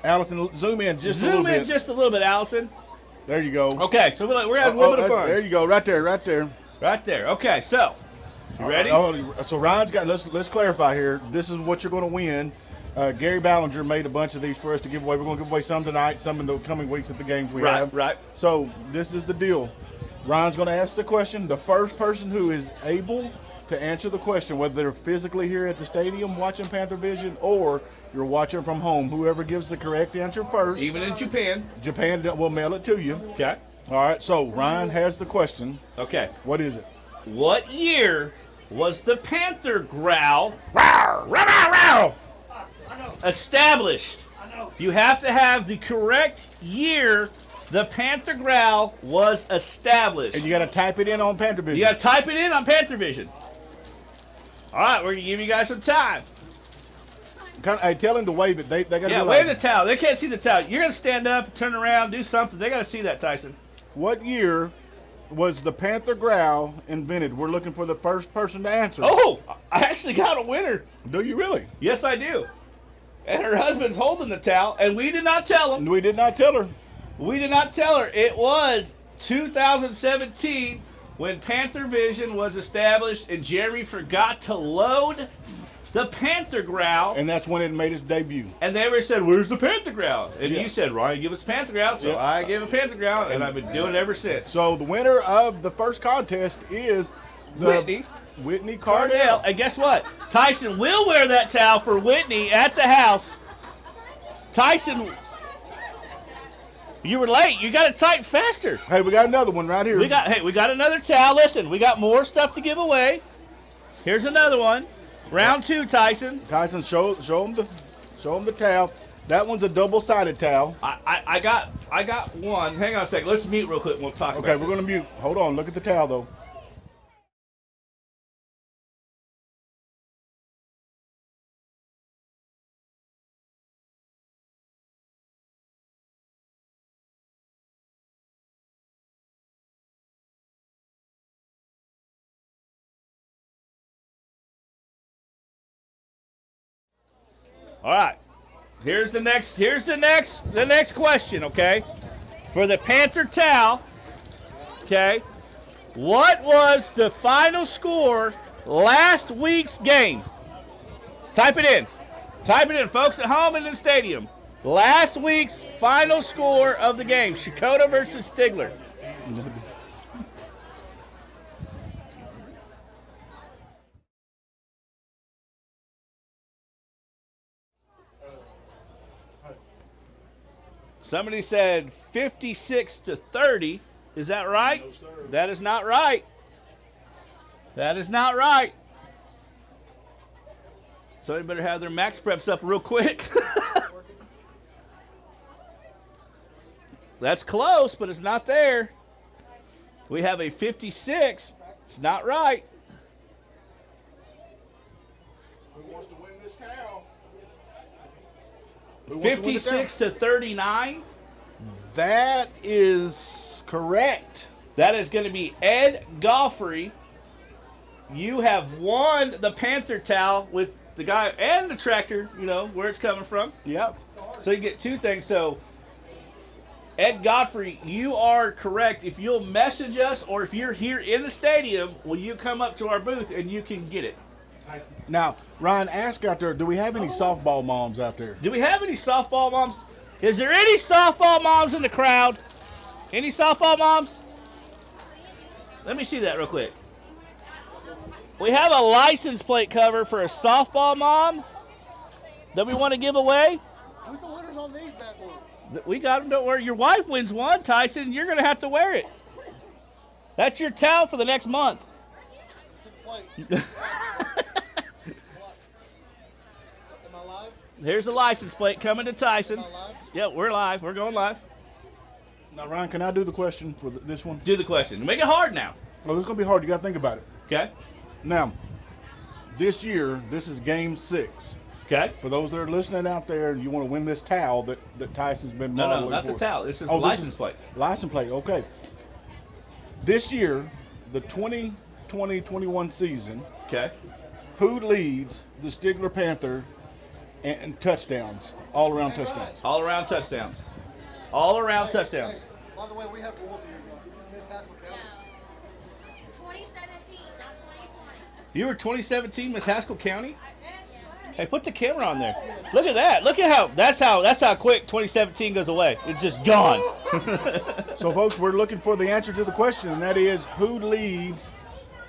Allison, zoom in just a little Zoom in bit. just a little bit, Allison. There you go. Okay, so we're having a little bit of fun. There you go. Right there. Right there. Right there. Okay, so you ready? So Ryan's got. Let's clarify here. This is what you're going to win. Gary Ballinger made a bunch of these for us to give away. We're going to give away some tonight, some in the coming weeks at the games we have. Right. So this is the deal. Ryan's going to ask the question. The first person who is able to answer the question, whether they're physically here at the stadium watching Panther Vision or you're watching from home, whoever gives the correct answer first. Even in Japan. Japan will mail it to you. Okay. All right. So Ryan has the question. Okay. What is it? What year was the Panther growl rawr, rawr, rawr, established? You have to have the correct year the Panther growl was established. And you got to type it in on Panther Vision. You got to type it in on Panther Vision. All right, we're going to give you guys some time. Hey, tell him to wave it. They got to Wave the towel. They can't see the towel. You're going to stand up, turn around, do something. They got to see that, Tyson. What year was the Panther growl invented? We're looking for the first person to answer. Oh, I actually got a winner. Do you really? Yes, I do. And her husband's holding the towel, and we did not tell him. We did not tell her. We did not tell her. It was 2017 when Panther Vision was established, and Jeremy forgot to load the Panther growl. And that's when it made its debut. And they said, "Where's the Panther growl?" And Yeah. you said, "Ryan, give us Panther growl." So Yeah. I gave a Panther growl, and I've been doing it ever since. So the winner of the first contest is the Whitney Cardell. And guess what? Tyson will wear that towel for Whitney at the house. Tyson, you were late. You got to type faster. Hey, we got another one right here. We got another towel. Listen, we got more stuff to give away. Here's another one. Round 2, Tyson. Tyson, show him the towel. That one's a double-sided towel. I got one. Hang on a second. Let's mute real quick and we'll talk about Okay, we're going to mute. Hold on. Look at the towel, though. All right. Here's the next question, okay? For the Panther towel, okay? What was the final score last week's game? Type it in. Type it in, folks at home and in the stadium. Last week's final score of the game, Shakota versus Stigler. Somebody said 56-30. Is that right? No, sir. That is not right. That is not right. Somebody better have their max preps up real quick. That's close, but it's not there. We have a 56. It's not right. Who wants to win this towel? 56-39. That is correct. That is going to be Ed Goffrey. You have won the Panther towel with the guy and the tractor, you know, where it's coming from. Yep. So you get two things. So, Ed Godfrey, you are correct. If you'll message us or if you're here in the stadium, will you come up to our booth and you can get it? Now, Ryan, ask out there, do we have any softball moms out there? Do we have any softball moms? Is there any softball moms in the crowd? Any softball moms? Let me see that real quick. We have a license plate cover for a softball mom that we want to give away. Who's the winners on these bad boys? We got them. Don't worry. Your wife wins one, Tyson. You're going to have to wear it. That's your towel for the next month. Here's the license plate coming to Tyson. Yeah, we're live. We're going live. Now, Ryan, can I do the question for this one? Do the question. Make it hard now. Oh, it's going to be hard. You got to think about it. Okay. Now, this year, this is game 6. Okay. For those that are listening out there, and you want to win this towel that Tyson's been No, modeling not for. the towel. This is Oh, license plate. License plate, okay. This year, the 2020-21 season, Okay. who leads the Stigler Panther and touchdowns, all-around touchdowns? All around touchdowns. All around touchdowns. By the way, we have royalty. Miss Haskell County. 2017, not 2020. You were 2017 Miss Haskell County? Hey, put the camera on there. Look at that. Look at that's how quick 2017 goes away. It's just gone. So, folks, we're looking for the answer to the question, and that is, who leads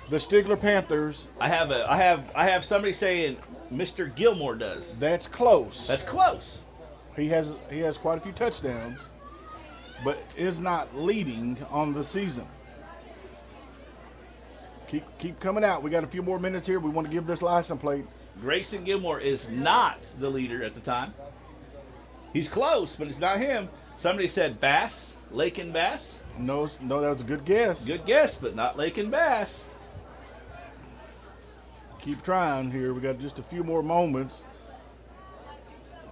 the Stigler Panthers? I have somebody saying Mr. Gilmore does. That's close. That's close. He has quite a few touchdowns, but is not leading on the season. Keep coming out. We got a few more minutes here. We want to give this license plate. Grayson Gilmore is not the leader at the time. He's close, but it's not him. Somebody said Bass, Lake and Bass. No, that was a good guess. Good guess, but not Lake and Bass. Keep trying here. We got just a few more moments.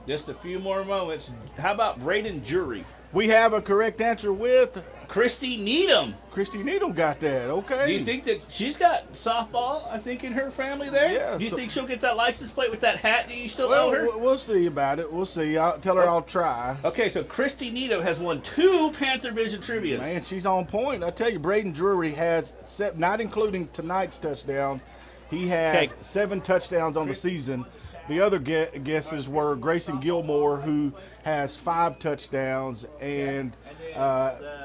Just a few more moments. How about Braden Jury? We have a correct answer with Christy Needham. Christy Needham. Got that. Okay. Do you think that she's got softball, I think, in her family there? Yeah. Do you think she'll get that license plate with that hat? Do you still Well, owe her? we'll see about it. We'll see. I'll tell her I'll try. Okay, so Christy Needham has won 2 Panther Vision trivias. Man, she's on point. I tell you, Braden Drury has, not including tonight's touchdown, he has 7 touchdowns on the season. The other guesses were Grayson Gilmore, who has 5 touchdowns, and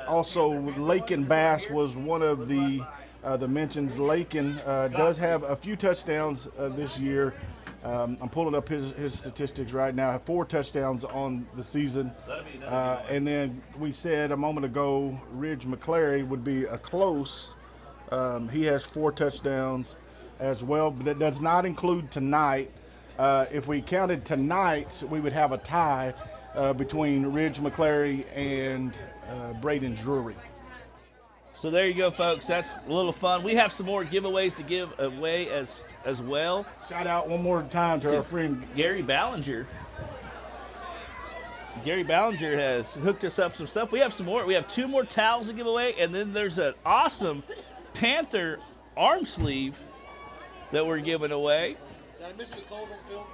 also Lakin Bass was one of the mentions. Lakin does have a few touchdowns this year. I'm pulling up his statistics right now. 4 touchdowns on the season. And then we said a moment ago, Ridge McClary would be a close. He has 4 touchdowns as well, but that does not include tonight. If we counted tonight, we would have a tie between Ridge McClary and Braden Drury. So there you go, folks. That's a little fun. We have some more giveaways to give away as well. Shout out one more time to our friend Gary Ballinger. Gary Ballinger has hooked us up some stuff. We have some more. We have 2 more towels to give away, and then there's an awesome Panther arm sleeve that we're giving away. Did I miss any calls on the field?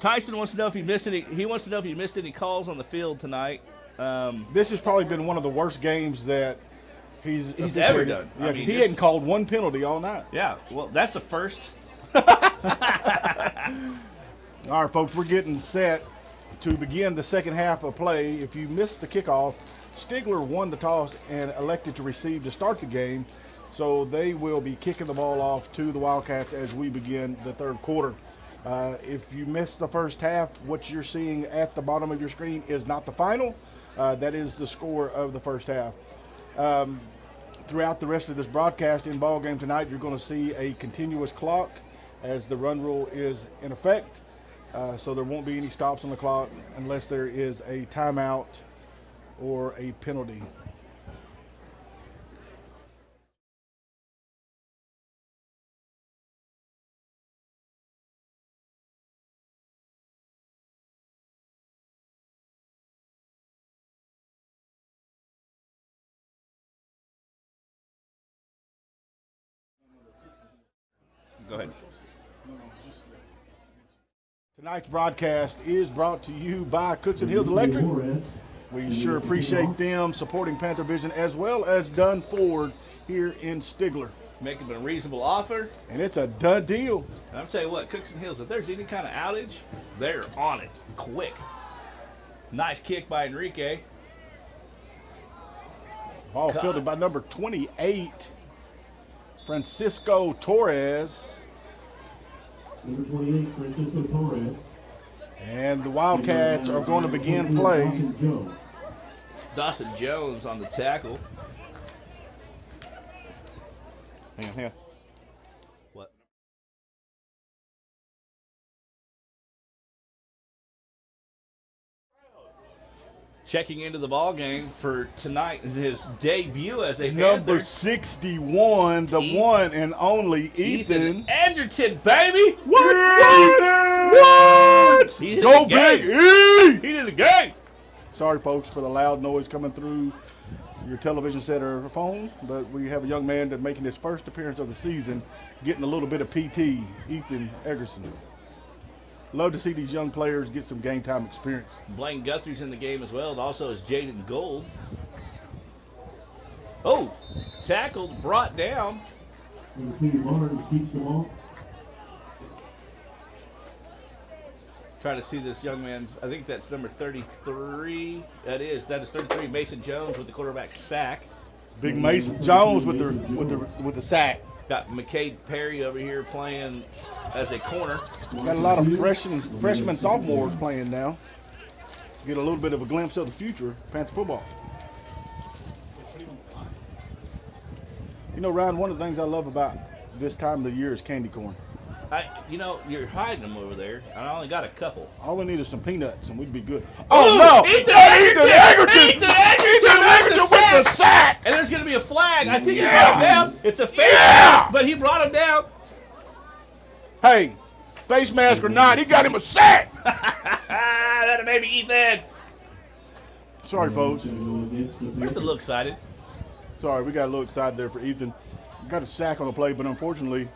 Tyson wants to know if he missed any. He wants to know if he missed any calls on the field tonight. This has probably been one of the worst games that he's ever done. Yeah, I mean, he hadn't called one penalty all night. Yeah, well, that's the first. All right, folks, we're getting set to begin the second half of play. If you missed the kickoff, Stigler won the toss and elected to receive to start the game. So they will be kicking the ball off to the Wildcats as we begin the third quarter. If you missed the first half, what you're seeing at the bottom of your screen is not the final. That is the score of the first half. Throughout the rest of this broadcast in ball game tonight, you're going to see a continuous clock as the run rule is in effect. So there won't be any stops on the clock unless there is a timeout or a penalty. Go ahead. Tonight's broadcast is brought to you by Cooks and Hills Electric. We sure appreciate them supporting Panther Vision as well as Dunn Ford here in Stigler. Making them a reasonable offer. And it's a done deal. And I'll tell you what, Cooks and Hills, if there's any kind of outage, they're on it quick. Nice kick by Enrique. Ball fielded by number 28, Francisco Torres. Number 28, Francisco Torres. And the Wildcats are going to begin play. Dawson Jones on the tackle. Hang on. checking into the ball game for tonight in his debut as a Number Panther. 61, the one and only Ethan Edgerton, baby. What? He Go Big E! He did the game. Sorry, folks, for the loud noise coming through your television set or phone, but we have a young man that's making his first appearance of the season, getting a little bit of PT, Ethan Edgerton. Love to see these young players get some game time experience. Blaine Guthrie's in the game as well, and also is Jaden Gold. Oh, tackled, brought down. Barnes keeps them all. Trying to see this young man's, I think that's number 33. That is 33. Mason Jones with the quarterback sack. Big Mason Jones with the sack. Got McCade Perry over here playing as a corner. Got a lot of freshmen, sophomores playing now. Get a little bit of a glimpse of the future of Panther football. You know, Ryan, one of the things I love about this time of the year is candy corn. You're hiding them over there. I only got a couple. All we need is some peanuts, and we'd be good. Oh, no! Ethan Edgerton with the sack! And there's going to be a flag. I think he brought him down. It's a face mask, but he brought him down. Hey, face mask or not, he got him a sack! That may be Ethan. Sorry, folks. Where's the look excited? Sorry, we got a little excited there for Ethan. Got a sack on the play, but unfortunately,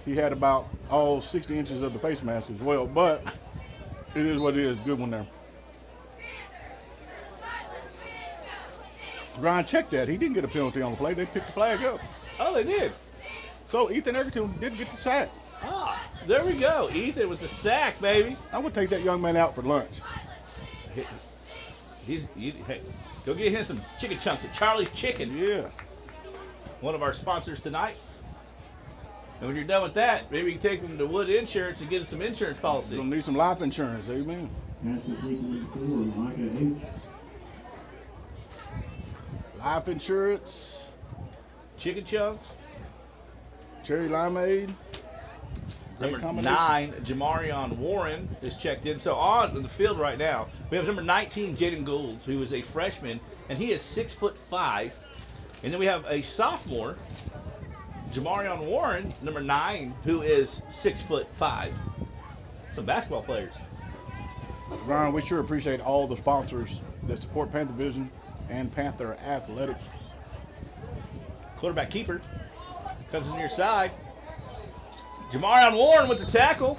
he had about all 60 inches of the face mask as well. But it is what it is. Good one there. Ryan, check that. He didn't get a penalty on the play. They picked the flag up. Oh, they did. So Ethan Edgerton didn't get the sack. Ah, there we go. Ethan with the sack, baby. I would take that young man out for lunch. Hey, go get him some chicken chunks at Charlie's Chicken. Yeah. One of our sponsors tonight. And when you're done with that, maybe you can take him to Wood Insurance and get him some insurance policy. Gonna need some life insurance. Amen. Life insurance. Chicken chunks. Cherry limeade. Number 9, Jamarion Warren is checked in. So on the field right now, we have number 19, Jaden Gould, who is a freshman, and he is 6'5". And then we have a sophomore, Jamarion Warren, number 9, who is 6'5". Some basketball players. Ryan, we sure appreciate all the sponsors that support Panther Vision and Panther Athletics. Quarterback keeper comes in your side. Jamarion Warren with the tackle.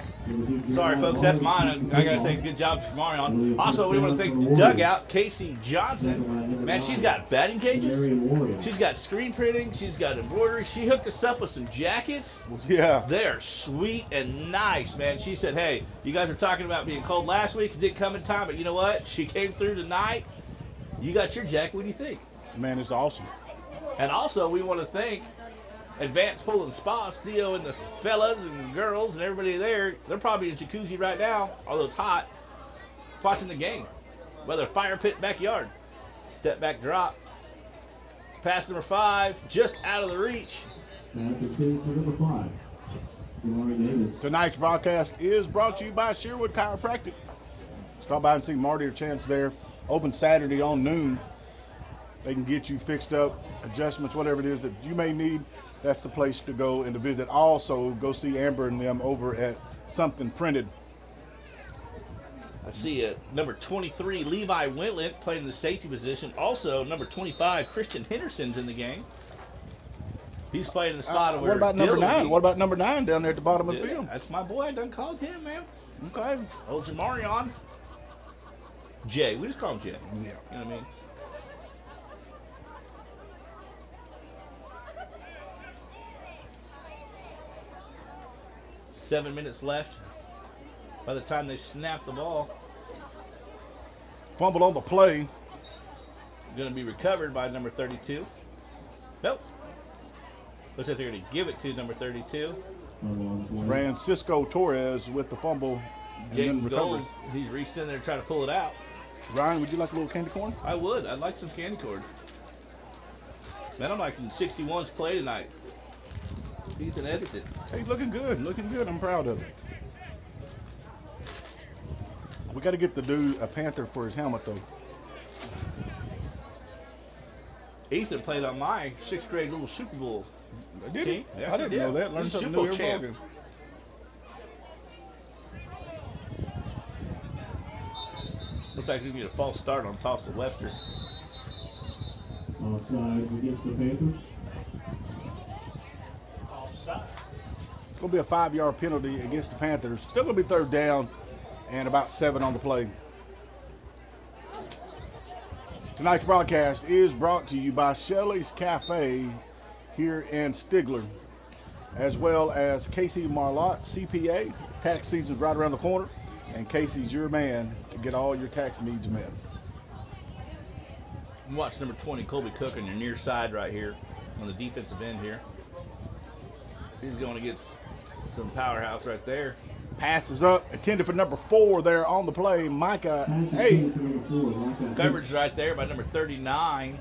Sorry, folks, that's mine. I gotta say, good job, Jamarion. Also, we want to thank the dugout, Casey Johnson. Man, she's got batting cages. She's got screen printing. She's got embroidery. She hooked us up with some jackets. Yeah. They are sweet and nice, man. She said, hey, you guys were talking about being cold last week. It didn't come in time, but you know what? She came through tonight. You got your jacket. What do you think? Man, it's awesome. And also, we want to thank Advanced Pool and Spa, Theo and the fellas and girls and everybody there. They're probably in a jacuzzi right now, although it's hot, watching the game. Whether fire pit, backyard. Step back drop. Pass number 5, just out of the reach. Tonight's broadcast is brought to you by Sherwood Chiropractic. Stop by and see Marty or Chance there. Open Saturday on noon. They can get you fixed up, adjustments, whatever it is that you may need. That's the place to go and to visit. Also, go see Amber and them over at Something Printed. I see number 23, Levi Wentlet, playing in the safety position. Also, number 25, Christian Henderson's in the game. He's playing in the spot of where What about number 9? What about number 9 down there at the bottom of the field? That's my boy. I done called him, man. Okay. Old Jamarion. Jay. We just call him Jay. Yeah. You know what I mean? Seven minutes left by the time they snap the ball. Fumble on the play. Going to be recovered by number 32. Nope. Looks like they're going to give it to number 32. Francisco Torres with the fumble. Jaden Gold, he's reached in there trying to pull it out. Ryan, would you like a little candy corn? I would. I'd like some candy corn. Man, I'm liking 61's play tonight. Ethan Edgerton. Hey, looking good. Looking good. I'm proud of it. We got to get the dude a Panther for his helmet, though. Ethan played on my 6th grade little Super Bowl Did team. he? Yes, I didn't know that. Learned He's something Super new Bowl every champ. ballgame. Looks like we need a false start on toss of Webster. Offside against the Panthers. Offside. It's going to be a 5-yard penalty against the Panthers. Still going to be 3rd down and about 7 on the play. Tonight's broadcast is brought to you by Shelley's Cafe here in Stigler, as well as Casey Marlott, CPA. Tax season's right around the corner, and Casey's your man to get all your tax needs met. Watch number 20, Colby Cook, on your near side right here, on the defensive end here. He's going against some powerhouse right there. Passes up, intended for number 4 there on the play, Micah. Hey, Coverage right there by number 39.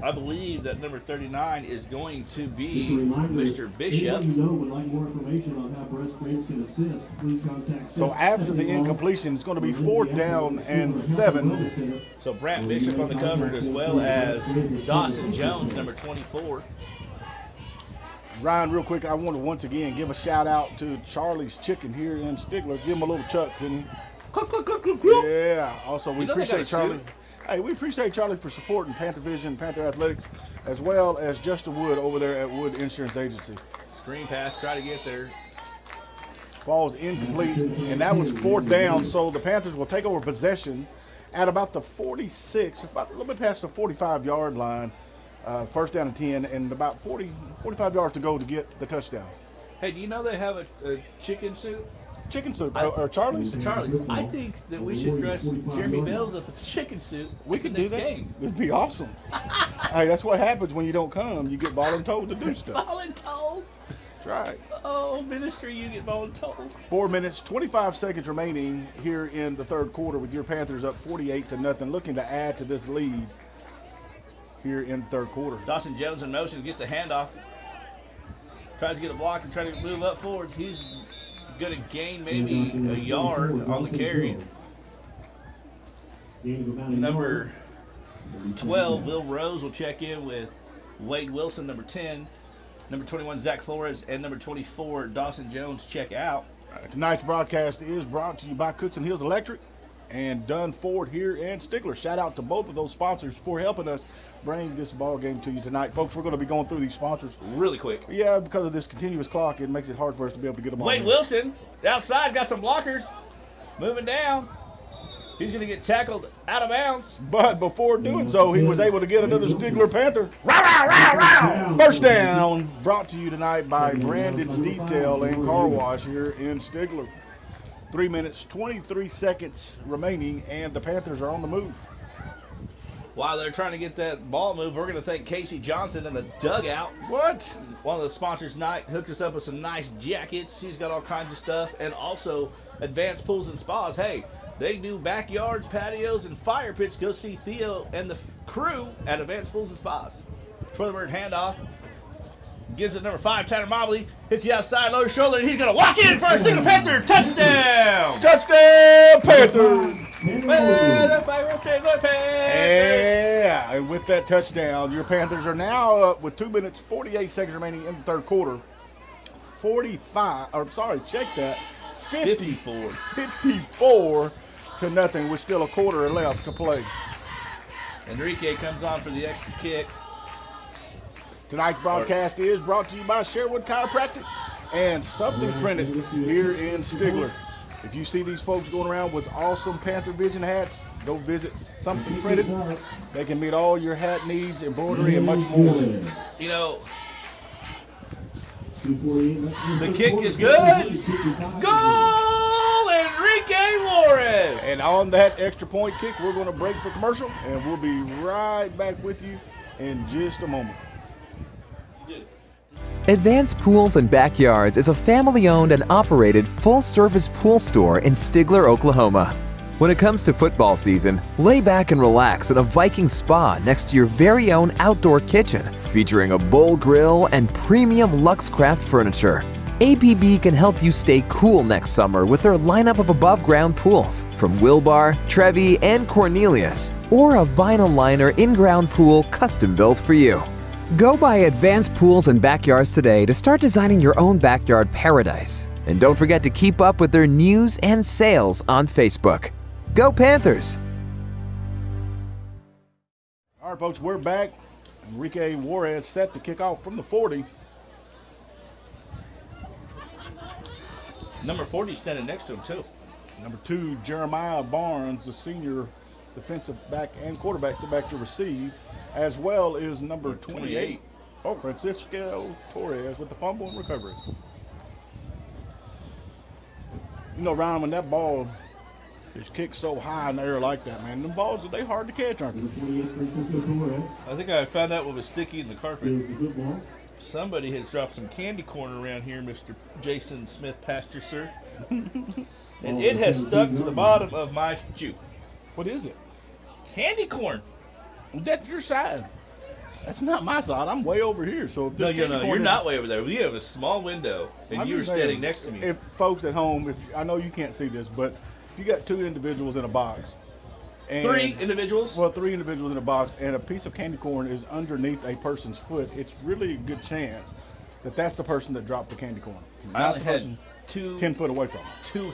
I believe that number 39 is going to be Mr. Bishop. Anyone you know would like more information on how breast grades can assist, please contact so after the incompletion, it's going to be 4th down and 7. So Brant Bishop on the cover, as well as Dawson Jones, number 24. Ryan, real quick, I want to once again give a shout out to Charlie's Chicken here in Stigler. Give him a little chuck, couldn't you? Yeah. Also, we appreciate Charlie. Hey, we appreciate Charlie for supporting Panther Vision, Panther Athletics, as well as Justin Wood over there at Wood Insurance Agency. Screen pass, try to get there. Ball's incomplete, and that was 4th down, so the Panthers will take over possession at about the 46, about a little bit past the 45-yard line. 1st down and 10, and about 45 yards to go to get the touchdown. Hey, do you know they have a chicken soup? Chicken soup, or Charlie's? Charlie's. I think that we should dress Jeremy Bells up with chicken soup. We could do that. Game. It'd be awesome. Hey, that's what happens when you don't come. You get voluntold to do stuff. Voluntold? That's right. Oh, ministry, you get voluntold. 4 minutes, 25 seconds remaining here in the 3rd quarter with your Panthers up 48-0, looking to add to this lead here in the 3rd quarter. Dawson Jones in motion, gets the handoff. Tries to get a block and try to move up forward. He's going to gain maybe a yard on the carry. Number 12, Will Rose, will check in with Wade Wilson, number 10. Number 21, Zach Flores, and number 24, Dawson Jones, check out. Tonight's broadcast is brought to you by Cooks and Hills Electric and Dunn Ford here in Stigler. Shout out to both of those sponsors for helping us bring this ball game to you tonight. Folks, we're going to be going through these sponsors really quick. Yeah, because of this continuous clock, it makes it hard for us to be able to get them all. Wade Wilson, outside, got some blockers. Moving down. He's going to get tackled out of bounds. But before doing so, he was able to get another Stigler Panther. Row, row, row, row. First down, brought to you tonight by Brandon's Detail and Car Wash here in Stigler. 3 minutes, 23 seconds remaining, and the Panthers are on the move. While they're trying to get that ball moved, we're going to thank Casey Johnson in the dugout. What? One of the sponsors tonight hooked us up with some nice jackets. She's got all kinds of stuff. And also Advanced Pools and Spas. Hey, they do backyards, patios, and fire pits. Go see Theo and the crew at Advanced Pools and Spas. Twillenberg handoff. Gives it number 5, Tanner Mobley. Hits the outside, lower shoulder, and he's going to walk in for a single Panther touchdown! Touchdown, Panthers! Panthers! Yeah, and with that touchdown, your Panthers are now up with 2 minutes, 48 seconds remaining in the 3rd quarter. 54-0 with still a quarter left to play. Enrique comes on for the extra kick. Tonight's broadcast is brought to you by Sherwood Chiropractic and Something Printed here in Stigler. If you see these folks going around with awesome Panther Vision hats, go visit Something Printed. They can meet all your hat needs, embroidery, and much more. You know, the kick is good. Goal, Enrique Flores. And on that extra point kick, we're going to break for commercial, and we'll be right back with you in just a moment. Advanced Pools and Backyards is a family-owned and operated full-service pool store in Stigler, Oklahoma. When it comes to football season, lay back and relax at a Viking spa next to your very own outdoor kitchen, featuring a bowl grill and premium Luxcraft furniture. APB can help you stay cool next summer with their lineup of above-ground pools from Wilbar, Trevi, and Cornelius, or a vinyl liner in-ground pool custom-built for you. Go by Advanced Pools and Backyards today to start designing your own backyard paradise. And don't forget to keep up with their news and sales on Facebook. Go Panthers! All right, folks, we're back. Enrique Juarez set to kick off from the 40. Number 40 standing next to him, too. Number 2, Jeremiah Barnes, the senior defensive back and quarterback, sit back to receive, as well as number 28, Francisco Torres with the fumble and recovery. You know, Ryan, when that ball is kicked so high in the air like that, man, them balls, are they hard to catch, aren't they? I think I found out what was sticky in the carpet. Somebody has dropped some candy corn around here, Mr. Jason Smith, pastor, sir. And it has stuck to the bottom of my shoe. What is it? Candy corn. That's your side. That's not my side. I'm way over here. So if No, this candy corn you're is- not way over there. We have a small window, and I'm you're just saying, standing next to me. If folks at home, I know you can't see this, but if you got 2 individuals in a box, and 3 individuals? Well, 3 individuals in a box, and a piece of candy corn is underneath a person's foot, it's really a good chance that that's the person that dropped the candy corn. I Not only the had person 2 10 foot away from them. 2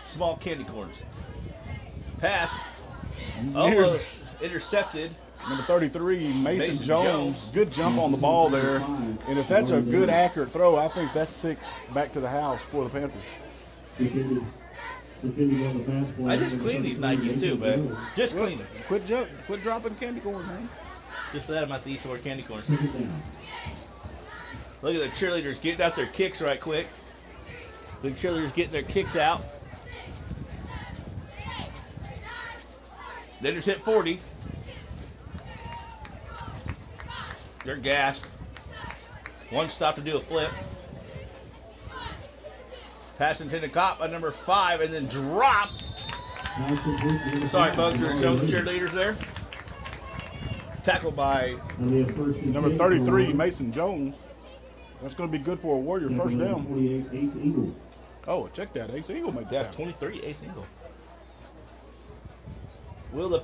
small candy corns. Pass. Here's Almost intercepted. Number 33, Mason Mason Jones. Jones. Good jump on the ball there. And if that's a good, accurate throw, I think that's 6 back to the house for the Panthers. I just cleaned these Nikes too, man. Just cleaned them. Quit dropping candy corn, man. Just for that, I'm about to eat some more candy corn. Look at the cheerleaders getting out their kicks right quick. Big cheerleaders getting their kicks out. Then hit 40. They're gassed. One stop to do a flip. Pass intended caught by number 5 and then dropped. Sorry, folks, we were showing the cheerleaders there. Tackled by number 33, Mason Jones. That's going to be good for a Warrior first down. Oh, check that. Ace Eagle made that. 23, Ace Eagle. Will the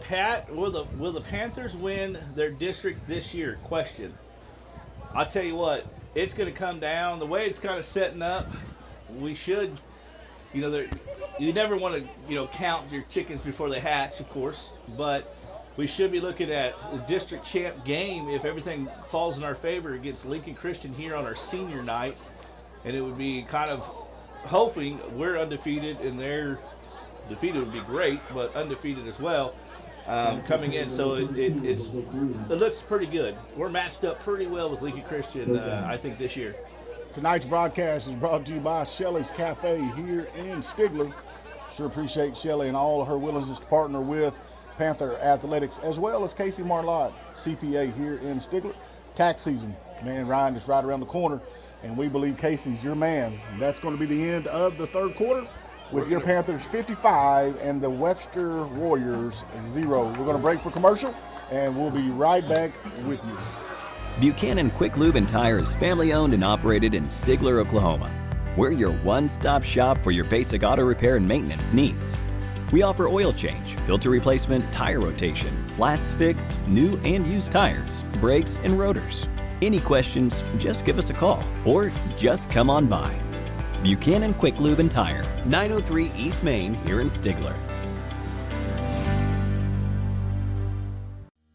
Panthers win their district this year? Question. I'll tell you what, it's going to come down the way it's kind of setting up. We should, you never want to, count your chickens before they hatch, of course, but we should be looking at the district champ game if everything falls in our favor against Lincoln Christian here on our senior night, and it would be kind of hoping we're undefeated and they're defeated would be great, but undefeated as well coming in. So it looks pretty good. We're matched up pretty well with Lincoln Christian, I think, this year. Tonight's broadcast is brought to you by Shelley's Cafe here in Stigler. Sure appreciate Shelley and all of her willingness to partner with Panther Athletics, as well as Casey Marlotte, CPA here in Stigler. Tax season, man, Ryan, is right around the corner, and we believe Casey's your man. And that's going to be the end of the third quarter with your Panthers 55 and the Webster Warriors 0. We're going to break for commercial, and we'll be right back with you. Buchanan Quick Lube and Tire is family owned and operated in Stigler, Oklahoma. We're your one-stop shop for your basic auto repair and maintenance needs. We offer oil change, filter replacement, tire rotation, flats fixed, new and used tires, brakes, and rotors. Any questions, just give us a call or just come on by. Buchanan Quick Lube and Tire, 903 East Main here in Stigler.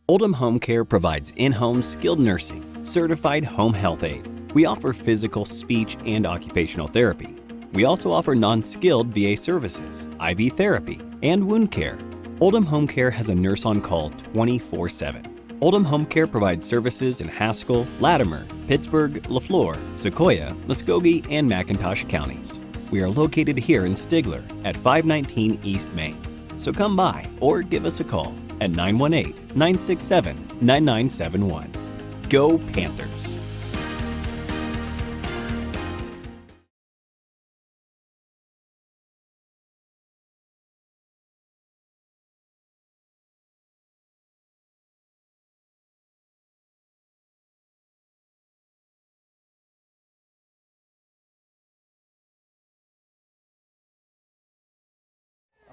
Oldham Home Care provides in-home skilled nursing, certified home health aid. We offer physical, speech, and occupational therapy. We also offer non-skilled VA services, IV therapy, and wound care. Oldham Home Care has a nurse on call 24/7. Oldham Home Care provides services in Haskell, Latimer, Pittsburgh, LaFleur, Sequoia, Muskogee, and McIntosh counties. We are located here in Stigler at 519 East Main. So come by or give us a call at 918-967-9971. Go Panthers!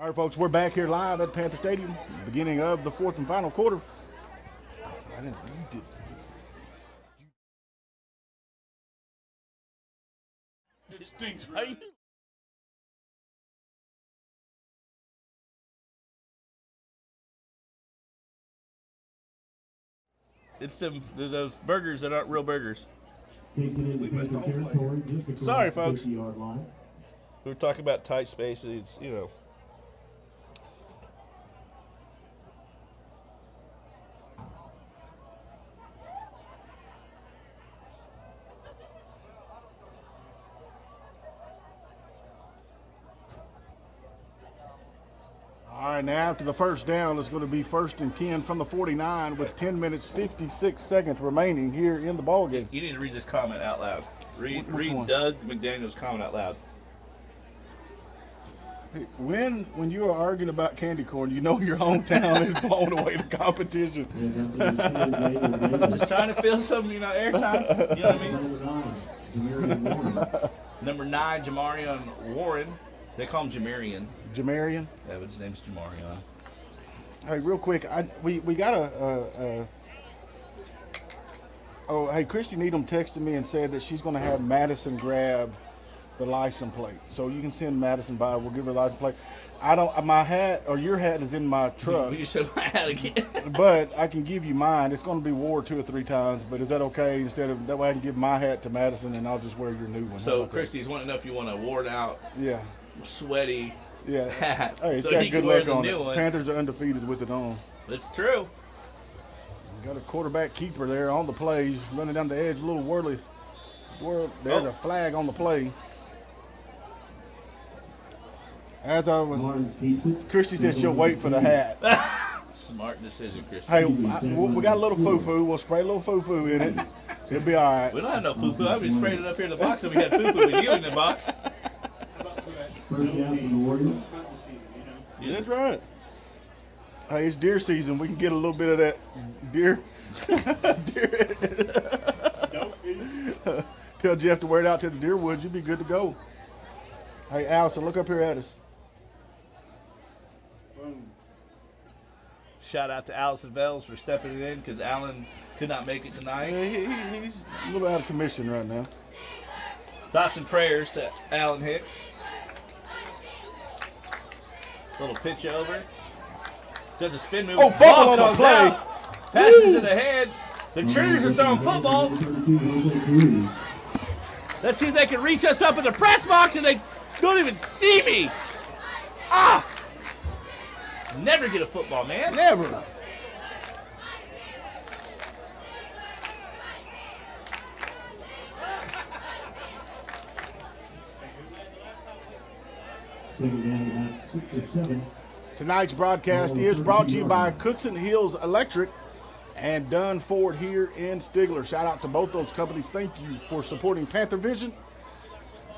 All right, folks, we're back here live at Panther Stadium, beginning of the fourth and final quarter. I didn't read it. It stinks, right? It's those burgers that aren't real burgers. Takes it into Panther territory, just across Sorry, the folks. 50-yard line. We were talking about tight spaces, you know. All right, now after the first down, it's going to be 1st and 10 from the 49 with 10 minutes, 56 seconds remaining here in the ballgame. You need to read this comment out loud. Read one? Doug McDaniel's comment out loud. Hey, when you are arguing about candy corn, you know your hometown is blowing away the competition. Just trying to fill some, airtime. You know what I mean? Number 9, Jamarion Warren. They call him Jamarion. Jamarion? Yeah, but his name's Jamarion. Hey, real quick, we got oh, hey, Christy Needham texted me and said that she's going to have Madison grab the license plate. So you can send Madison by. We'll give her the license plate. My hat or your hat is in my truck. You said my hat again. But I can give you mine. It's going to be wore 2 or 3 times. But is that okay? That way I can give my hat to Madison and I'll just wear your new one. So Christy's wanting to know if you want a worn out, sweaty hat. Hey, it's so got he good can wear luck the on new it. one. Panthers are undefeated with it on. That's true. Got a quarterback keeper there on the play. He's running down the edge, a little whirly. There's a flag on the play. As I was, Christy said she'll wait for the hat. Smart decision, Christy. Hey, we got a little foo-foo. We'll spray a little foo-foo in it. It'll be all right. We don't have no foo-foo. I've been spraying it up here in the box, and we had foo-foo with you in the box. How about some of that? First down for the Warriors. Hunting season, you know? That's right. Hey, it's deer season. We can get a little bit of that deer. Tell Jeff to wear it out to the deer woods. You'll be good to go. Hey, Allison, look up here at us. Boom. Shout out to Allison Vels for stepping in because Alan could not make it tonight. Yeah, he's a little out of commission right now. Thoughts and prayers to Alan Hicks. Little pitch over. Does a spin move. Oh, fumble on the play. Out. Passes in the head. The Triggers are throwing footballs. Let's see if they can reach us up in the press box and they don't even see me. Ah! Never get a football, man. Never. Second down, about 6 or 7. Tonight's broadcast is brought to you by Cookson Hills Electric and Dunn Ford here in Stigler. Shout out to both those companies. Thank you for supporting Panther Vision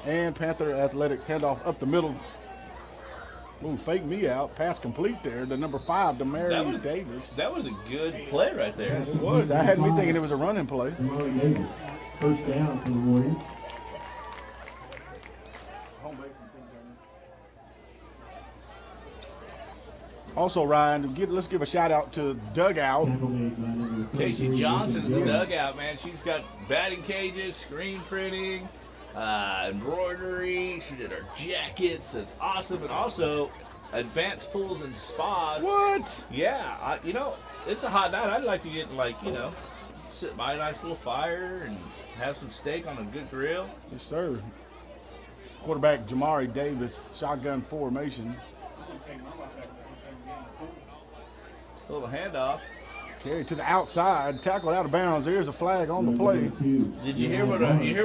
and Panther Athletics. Handoff up the middle. Ooh, fake me out. Pass complete there. The number 5, Demary Davis. That was a good play right there. Yes, it was. I had me thinking it was a running play. Demary Davis. First down for the Warriors. Also, Ryan, let's give a shout out to Dugout. Casey Johnson in the dugout, man. She's got batting cages, screen printing, embroidery. She did our jackets. It's awesome. And also, advanced pools and spas. What? Yeah. It's a hot night. I'd like to get, sit by a nice little fire and have some steak on a good grill. Yes, sir. Quarterback Jamari Davis, shotgun formation. A little handoff. Carry to the outside, tackled out of bounds. There's a flag on the play. Did you hear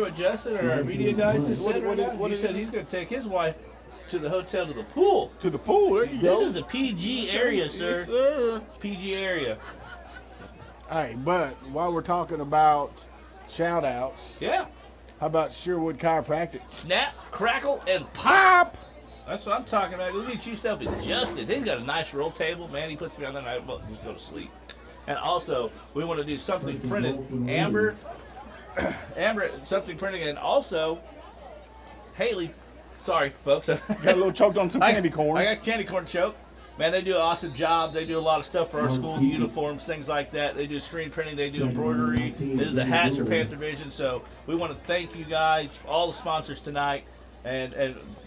what Justin or our media guys just said? He said he's going to take his wife to the hotel to the pool. To the pool. There you This go. is a PG area, sir. Yes, sir. PG area. Hey, but while we're talking about shout outs, Yeah. how about Sherwood Chiropractic? Snap, crackle, and pop. That's what I'm talking about. Go get yourself adjusted. He's got a nice roll table, man. He puts me on there and I just go to sleep. And also, we want to do something printed. Amber, something printing. And also, Haley Sorry, folks. Got a little choked on some candy corn. I got candy corn choke. Man, they do an awesome job. They do a lot of stuff for our school, uniforms, things like that. They do screen printing. They do embroidery. They do the hats for Panther Vision. So we want to thank you guys, all the sponsors tonight, and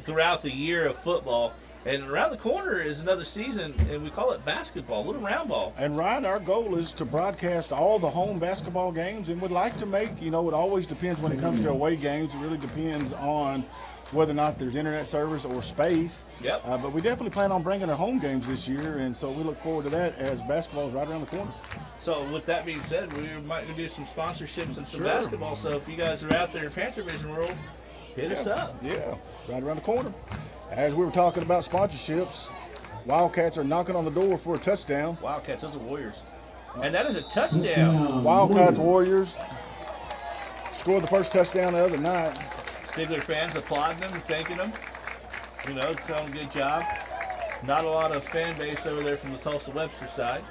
throughout the year of football. And around the corner is another season, and we call it basketball, little round ball. And Ryan, our goal is to broadcast all the home basketball games, and would like to make, it always depends when it comes to away games. It really depends on whether or not there's internet service or space. Yep. But we definitely plan on bringing our home games this year, and so we look forward to that as basketball is right around the corner. So with that being said, we might do some sponsorships and some Sure. basketball. So if you guys are out there in Panther Vision world, hit us up. Yeah, right around the corner. As we were talking about sponsorships, Wildcats are knocking on the door for a touchdown. Wildcats, those are Warriors. And that is a touchdown. Wildcats Warriors scored the first touchdown the other night. Stigler fans applauding them and thanking them. Telling them good job. Not a lot of fan base over there from the Tulsa Webster side.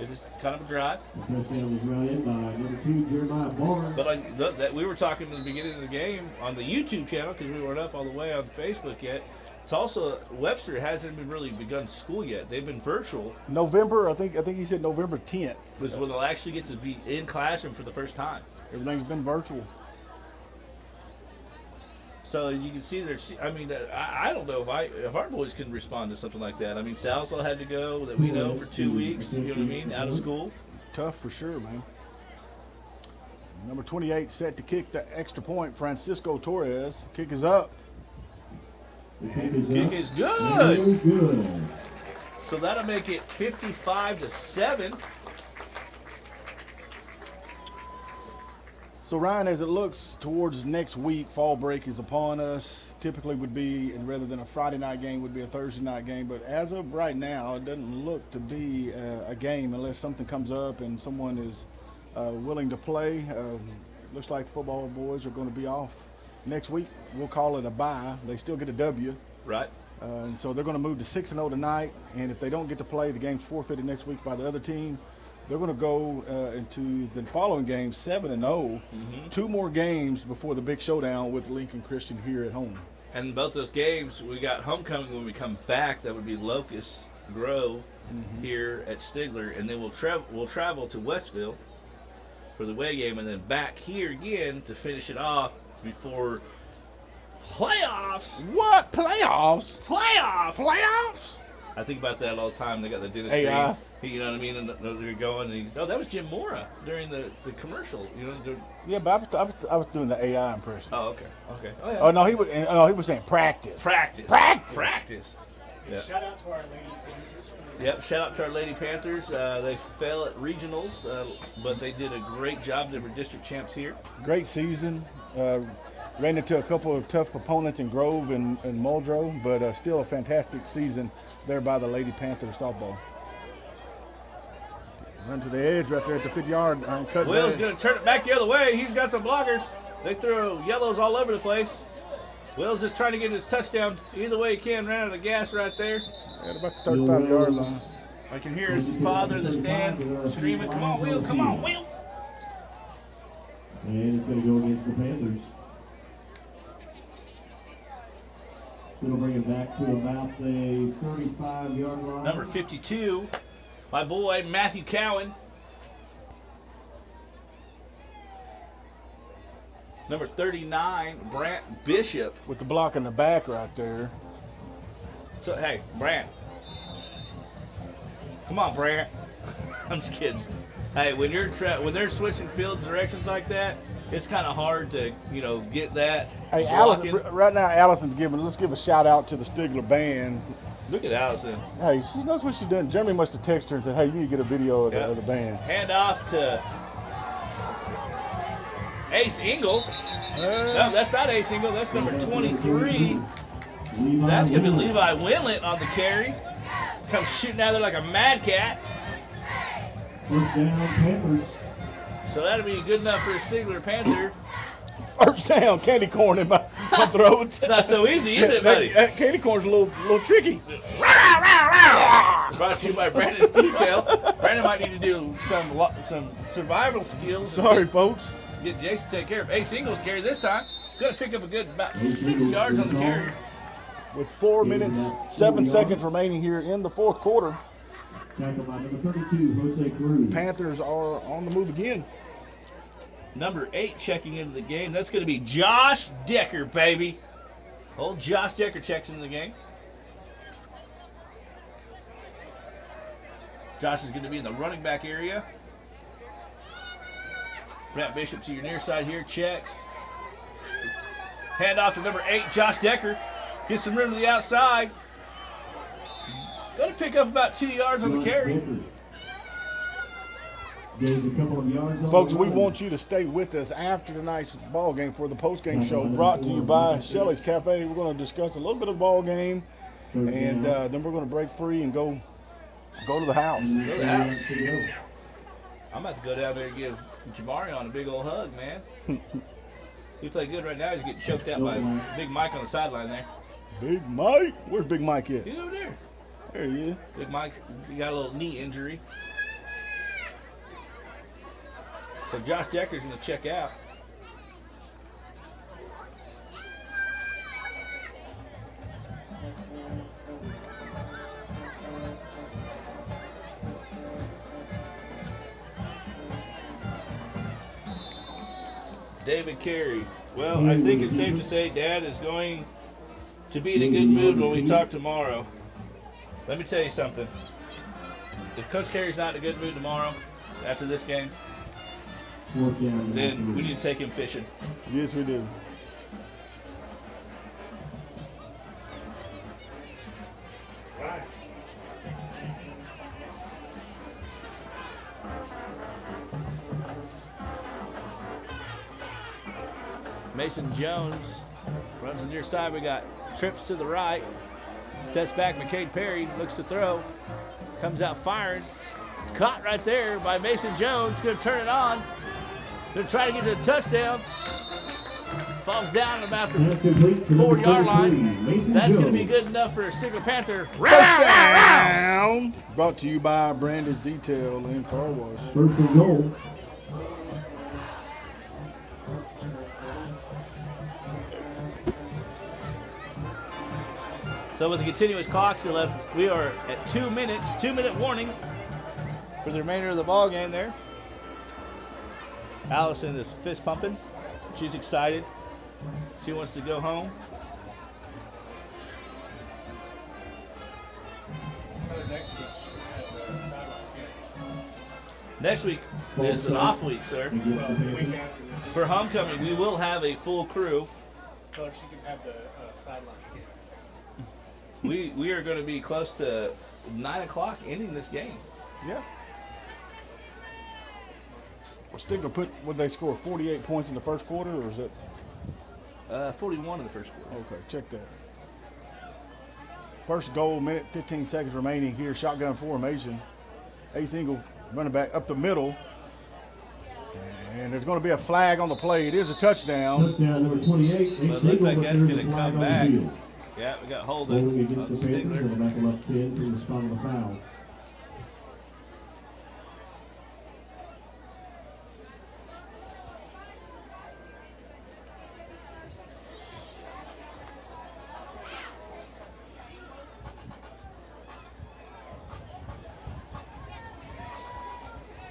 It is kind of a drive. The touchdown was brought in by number 2, Jeremiah Barnes. But that we were talking in the beginning of the game on the YouTube channel because we weren't up all the way on Facebook yet. It's also Webster hasn't even really begun school yet. They've been virtual. November, I think he said November 10th. Which is when they'll actually get to be in classroom for the first time. Everything's been virtual. So as you can see, I don't know if our boys can respond to something like that. Salso had to go, that we know, for 2 weeks, out of school. Tough for sure, man. Number 28 set to kick the extra point, Francisco Torres. Kick is up. Kick is good. So that'll make it 55-7. So Ryan, as it looks towards next week, fall break is upon us. Typically would be, and rather than a Friday night game, would be a Thursday night game. But as of right now, it doesn't look to be a game unless something comes up and someone is willing to play. Looks like the football boys are going to be off next week. We'll call it a bye. They still get a W. Right. And so they're going to move to 6-0 tonight. And if they don't get to play, the game's forfeited next week by the other team. They're going to go into the following game 7-0. Mm-hmm. 2 more games before the big showdown with Lincoln Christian here at home. And both those games, we got homecoming when we come back. That would be Locust Grove here at Stigler, and then we'll travel to Westville for the away game, and then back here again to finish it off before playoffs. What playoffs? Playoffs. I think about that all the time. They got the dentistry. You know what I mean? And they're going. And that was Jim Mora during the commercial. Yeah, but I was doing the AI impression. Oh, okay. Oh, yeah. Oh no, he was saying practice. Practice. Yeah. Shout out to our Lady Panthers. Yep, shout out to our Lady Panthers. They fell at regionals, but they did a great job. They were district champs here. Great season. Ran into a couple of tough opponents in Grove and Muldrow, but still a fantastic season there by the Lady Panther softball. Run to the edge right there at the 50-yard line. Will's going to turn it back the other way. He's got some blockers. They throw yellows all over the place. Will's just trying to get his touchdown either way he can. Ran out of the gas right there. At about the 35-yard line. I can hear his father in the stand screaming, "Come on, Will! Come on, Will!" And it's going to go against the Panthers. It'll bring it back to about the 35-yard line. Number 52, my boy Matthew Cowan. Number 39, Brant Bishop. With the block in the back right there. So, hey, Brant. Come on, Brant. I'm just kidding. Hey, when they're switching field directions like that, it's kind of hard to, get that. Hey, Allison, right now, let's give a shout out to the Stigler band. Look at Allison. Hey, she knows what she's doing. Jeremy must have texted her and said, hey, you need to get a video of the band. Hand off to Ace Engel. No, that's not Ace Engel. That's number 23. That's going to be Levi Winlet on the carry. Comes shooting out there like a mad cat. First down, Panthers. So that'll be good enough for a Stigler Panther. First down, candy corn in my throat. It's not so easy, is it, buddy? That candy corn's a little tricky. Brought to you by Brandon's Detail. Brandon might need to do some survival skills. Sorry, folks. Get Jason to take care of. Ace Engel carry this time. Going to pick up a good about 6 yards on the carry. With 4 minutes, 7 seconds remaining here in the fourth quarter, Tackled by number 32, Jose Cruz. Panthers are on the move again. Number 8 checking into the game. That's going to be Josh Decker, baby. Old Josh Decker checks into the game. Josh is going to be in the running back area. Brent Bishop to your near side here, checks. Hand off to number 8, Josh Decker. Gets some room to the outside. Going to pick up about 2 yards on the carry. Folks, we want you to stay with us after tonight's ball game for the post-game show brought to you by Shelley's Cafe. We're going to discuss a little bit of the ball game, and then we're going to break free and go to the house. Go to the house. I'm about to go down there and give Jamarion a big old hug, man. He played good right now. He's getting choked out by Big Mike on the sideline there. Big Mike? Where's Big Mike at? He's over there. There he is. Big Mike, he got a little knee injury. So Josh Decker's going to check out. David Carey. Well, I think it's safe to say Dad is going to be in a good mood when we talk tomorrow. Let me tell you something. If Coach Carey's not in a good mood tomorrow after this game, then we need to take him fishing. Yes, we do. Mason Jones runs the near side. We got trips to the right. Steps back. McCade Perry looks to throw. Comes out firing. Caught right there by Mason Jones. Going to turn it on. Going to try to get to the touchdown. Falls down about the 4-yard line. That's going to be good enough for a Stigler Panther. Touchdown! Brought to you by Brandon's Detail and Car Wash. First and goal. So with the continuous clock still left, we are at 2 minutes, 2-minute warning for the remainder of the ball game there. Allison is fist pumping. She's excited. She wants to go home. Next week is an off week, sir. For homecoming, we will have a full crew. So she can have the sideline again. We are going to be close to 9 o'clock ending this game. Yeah. Well, Stigler would they score 48 points in the first quarter, or is it? 41 in the first quarter. Okay, check that. First goal, minute 15 seconds remaining here. Shotgun formation. Ace Ingle running back up the middle. And there's going to be a flag on the play. It is a touchdown. Touchdown number 28. But it looks like that's going to come back. Yeah, we got Holden against the Panthers. On the back of left 10 from the spot of the foul.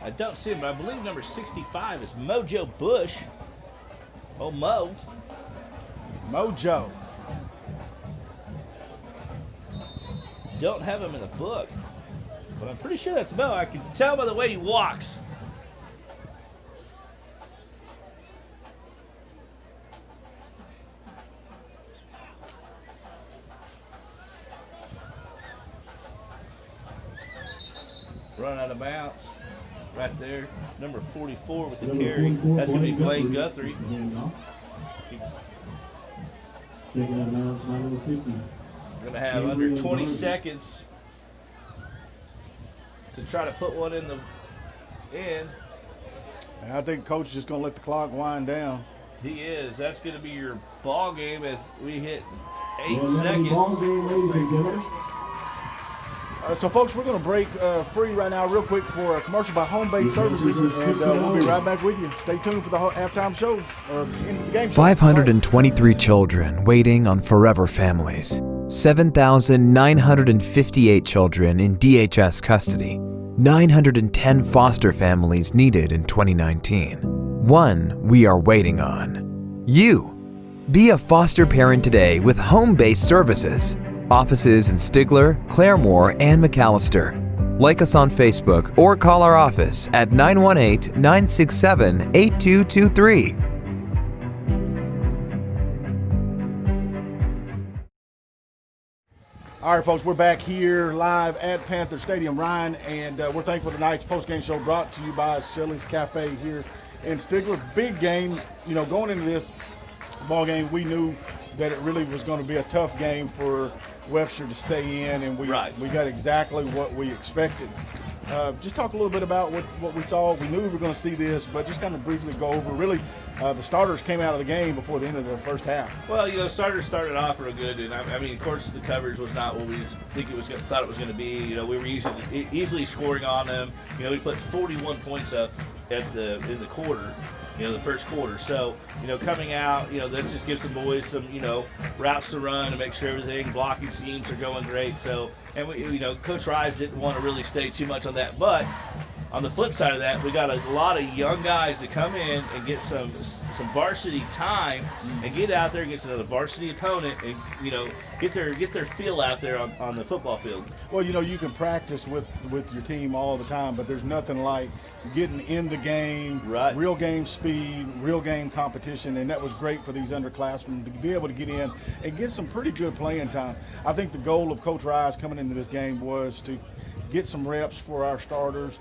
I don't see him, but I believe number 65 is Mojo Bush. Oh, Mo. Mojo. Don't have him in the book, but I'm pretty sure that's Mo. I can tell by the way he walks. Run out of bounds. Right there. Number 44 with the carry. That's going to be Blaine Guthrie. Taking out of bounds, number 50. We're going to have under 20 seconds to try to put one in the end. And I think Coach is just going to let the clock wind down. He is. That's going to be your ball game as we hit 8 Ball seconds. game, ladies and gentlemen. So, folks, we're going to break free right now real quick for a commercial by Home Base Services, and we'll be right back with you. Stay tuned for the halftime show, end of the game show. 523 children waiting on forever families. 7,958 children in DHS custody. 910 foster families needed in 2019. One we are waiting on. You. Be a foster parent today with home-based services. Offices in Stigler, Claremore, and McAllister. Like us on Facebook or call our office at 918-967-8223. All right, folks, we're back here live at Panther Stadium, Ryan, and we're thankful tonight's post-game show brought to you by Shelly's Cafe here in Stigler. Big game, you know, going into this ball game, we knew that it really was going to be a tough game for Webster to stay in, and we got exactly what we expected. Just talk a little bit about what we saw. We knew we were going to see this, but just kind of briefly go over. Really, the starters came out of the game before the end of the first half. Well, you know, starters started off real good, and I mean, of course, the coverage was not what we thought it was going to be. You know, we were easily scoring on them. You know, we put 41 points up in the quarter. You know, the first quarter. So, you know, coming out, you know, let's just give some boys some, you know, routes to run and make sure everything, blocking schemes are going great. So, and we, you know, Coach Rise didn't want to really stay too much on that. But on the flip side of that, we got a lot of young guys that come in and get some varsity time and get out there against another varsity opponent and, you know, get their feel out there on the football field. Well, you know, you can practice with your team all the time, but there's nothing like getting in the game, real game speed, real game competition, and that was great for these underclassmen to be able to get in and get some pretty good playing time. I think the goal of Coach Rise coming into this game was to get some reps for our starters,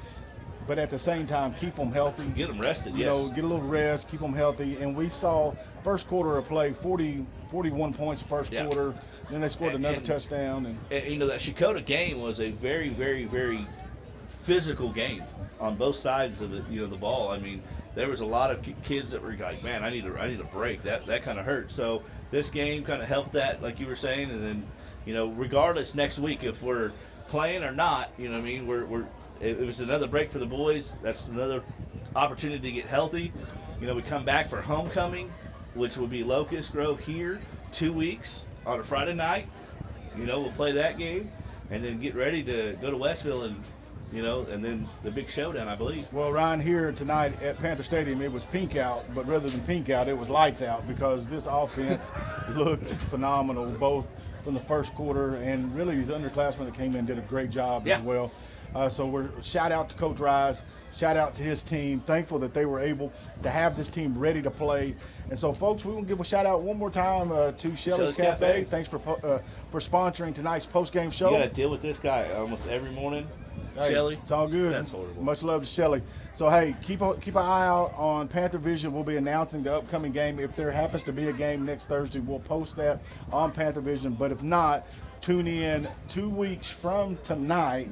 but at the same time, keep them healthy. Get them rested, you know, get a little rest, keep them healthy. And we saw first quarter of play, 41 points first quarter. Then they scored another touchdown. And you know, that Shakota game was a very, very, very physical game on both sides of the ball. I mean, there was a lot of kids that were like, man, I need a break. That kind of hurt. So this game kind of helped that, like you were saying. And then, you know, regardless next week if we're playing or not, you know what I mean, it was another break for the boys. That's another opportunity to get healthy. You know, we come back for homecoming, which would be Locust Grove here, 2 weeks on a Friday night. You know, we'll play that game and then get ready to go to Westville and, you know, and then the big showdown, I believe. Well, Ryan, here tonight at Panther Stadium, it was pink out, but rather than pink out, it was lights out because this offense looked phenomenal, both from the first quarter, and really these underclassmen that came in did a great job as well. So we're shout out to Coach Rise, shout out to his team. Thankful that they were able to have this team ready to play. And so, folks, we want to give a shout out one more time to Shelly's Cafe. Thanks for sponsoring tonight's post-game show. You got to deal with this guy almost every morning, Shelly. It's all good. That's horrible. Much love to Shelly. So, hey, keep an eye out on Panther Vision. We'll be announcing the upcoming game. If there happens to be a game next Thursday, we'll post that on Panther Vision. But if not, tune in 2 weeks from tonight.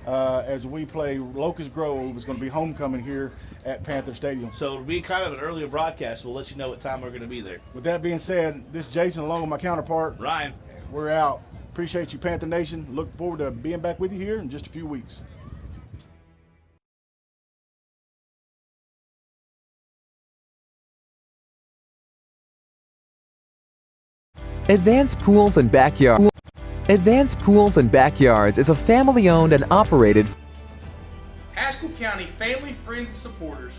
As we play Locust Grove. It's going to be homecoming here at Panther Stadium. So it'll be kind of an earlier broadcast. We'll let you know what time we're going to be there. With that being said, this is Jason along with my counterpart, Ryan. We're out. Appreciate you, Panther Nation. Look forward to being back with you here in just a few weeks. Advanced Pools and Backyard. Advanced Pools and Backyards is a family-owned and operated Haskell County family, friends, and supporters.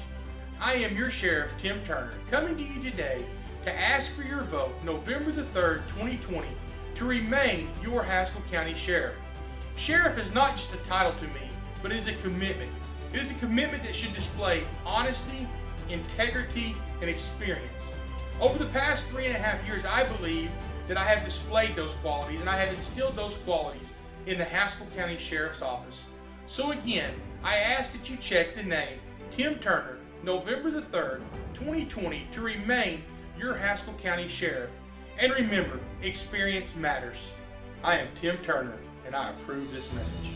I am your Sheriff, Tim Turner, coming to you today to ask for your vote November the 3rd, 2020, to remain your Haskell County Sheriff. Sheriff is not just a title to me, but it is a commitment. It is a commitment that should display honesty, integrity, and experience. Over the past 3.5 years, I believe that I have displayed those qualities and I have instilled those qualities in the Haskell County Sheriff's Office. So again, I ask that you check the name Tim Turner, November the 3rd, 2020, to remain your Haskell County Sheriff. And remember, experience matters. I am Tim Turner, and I approve this message.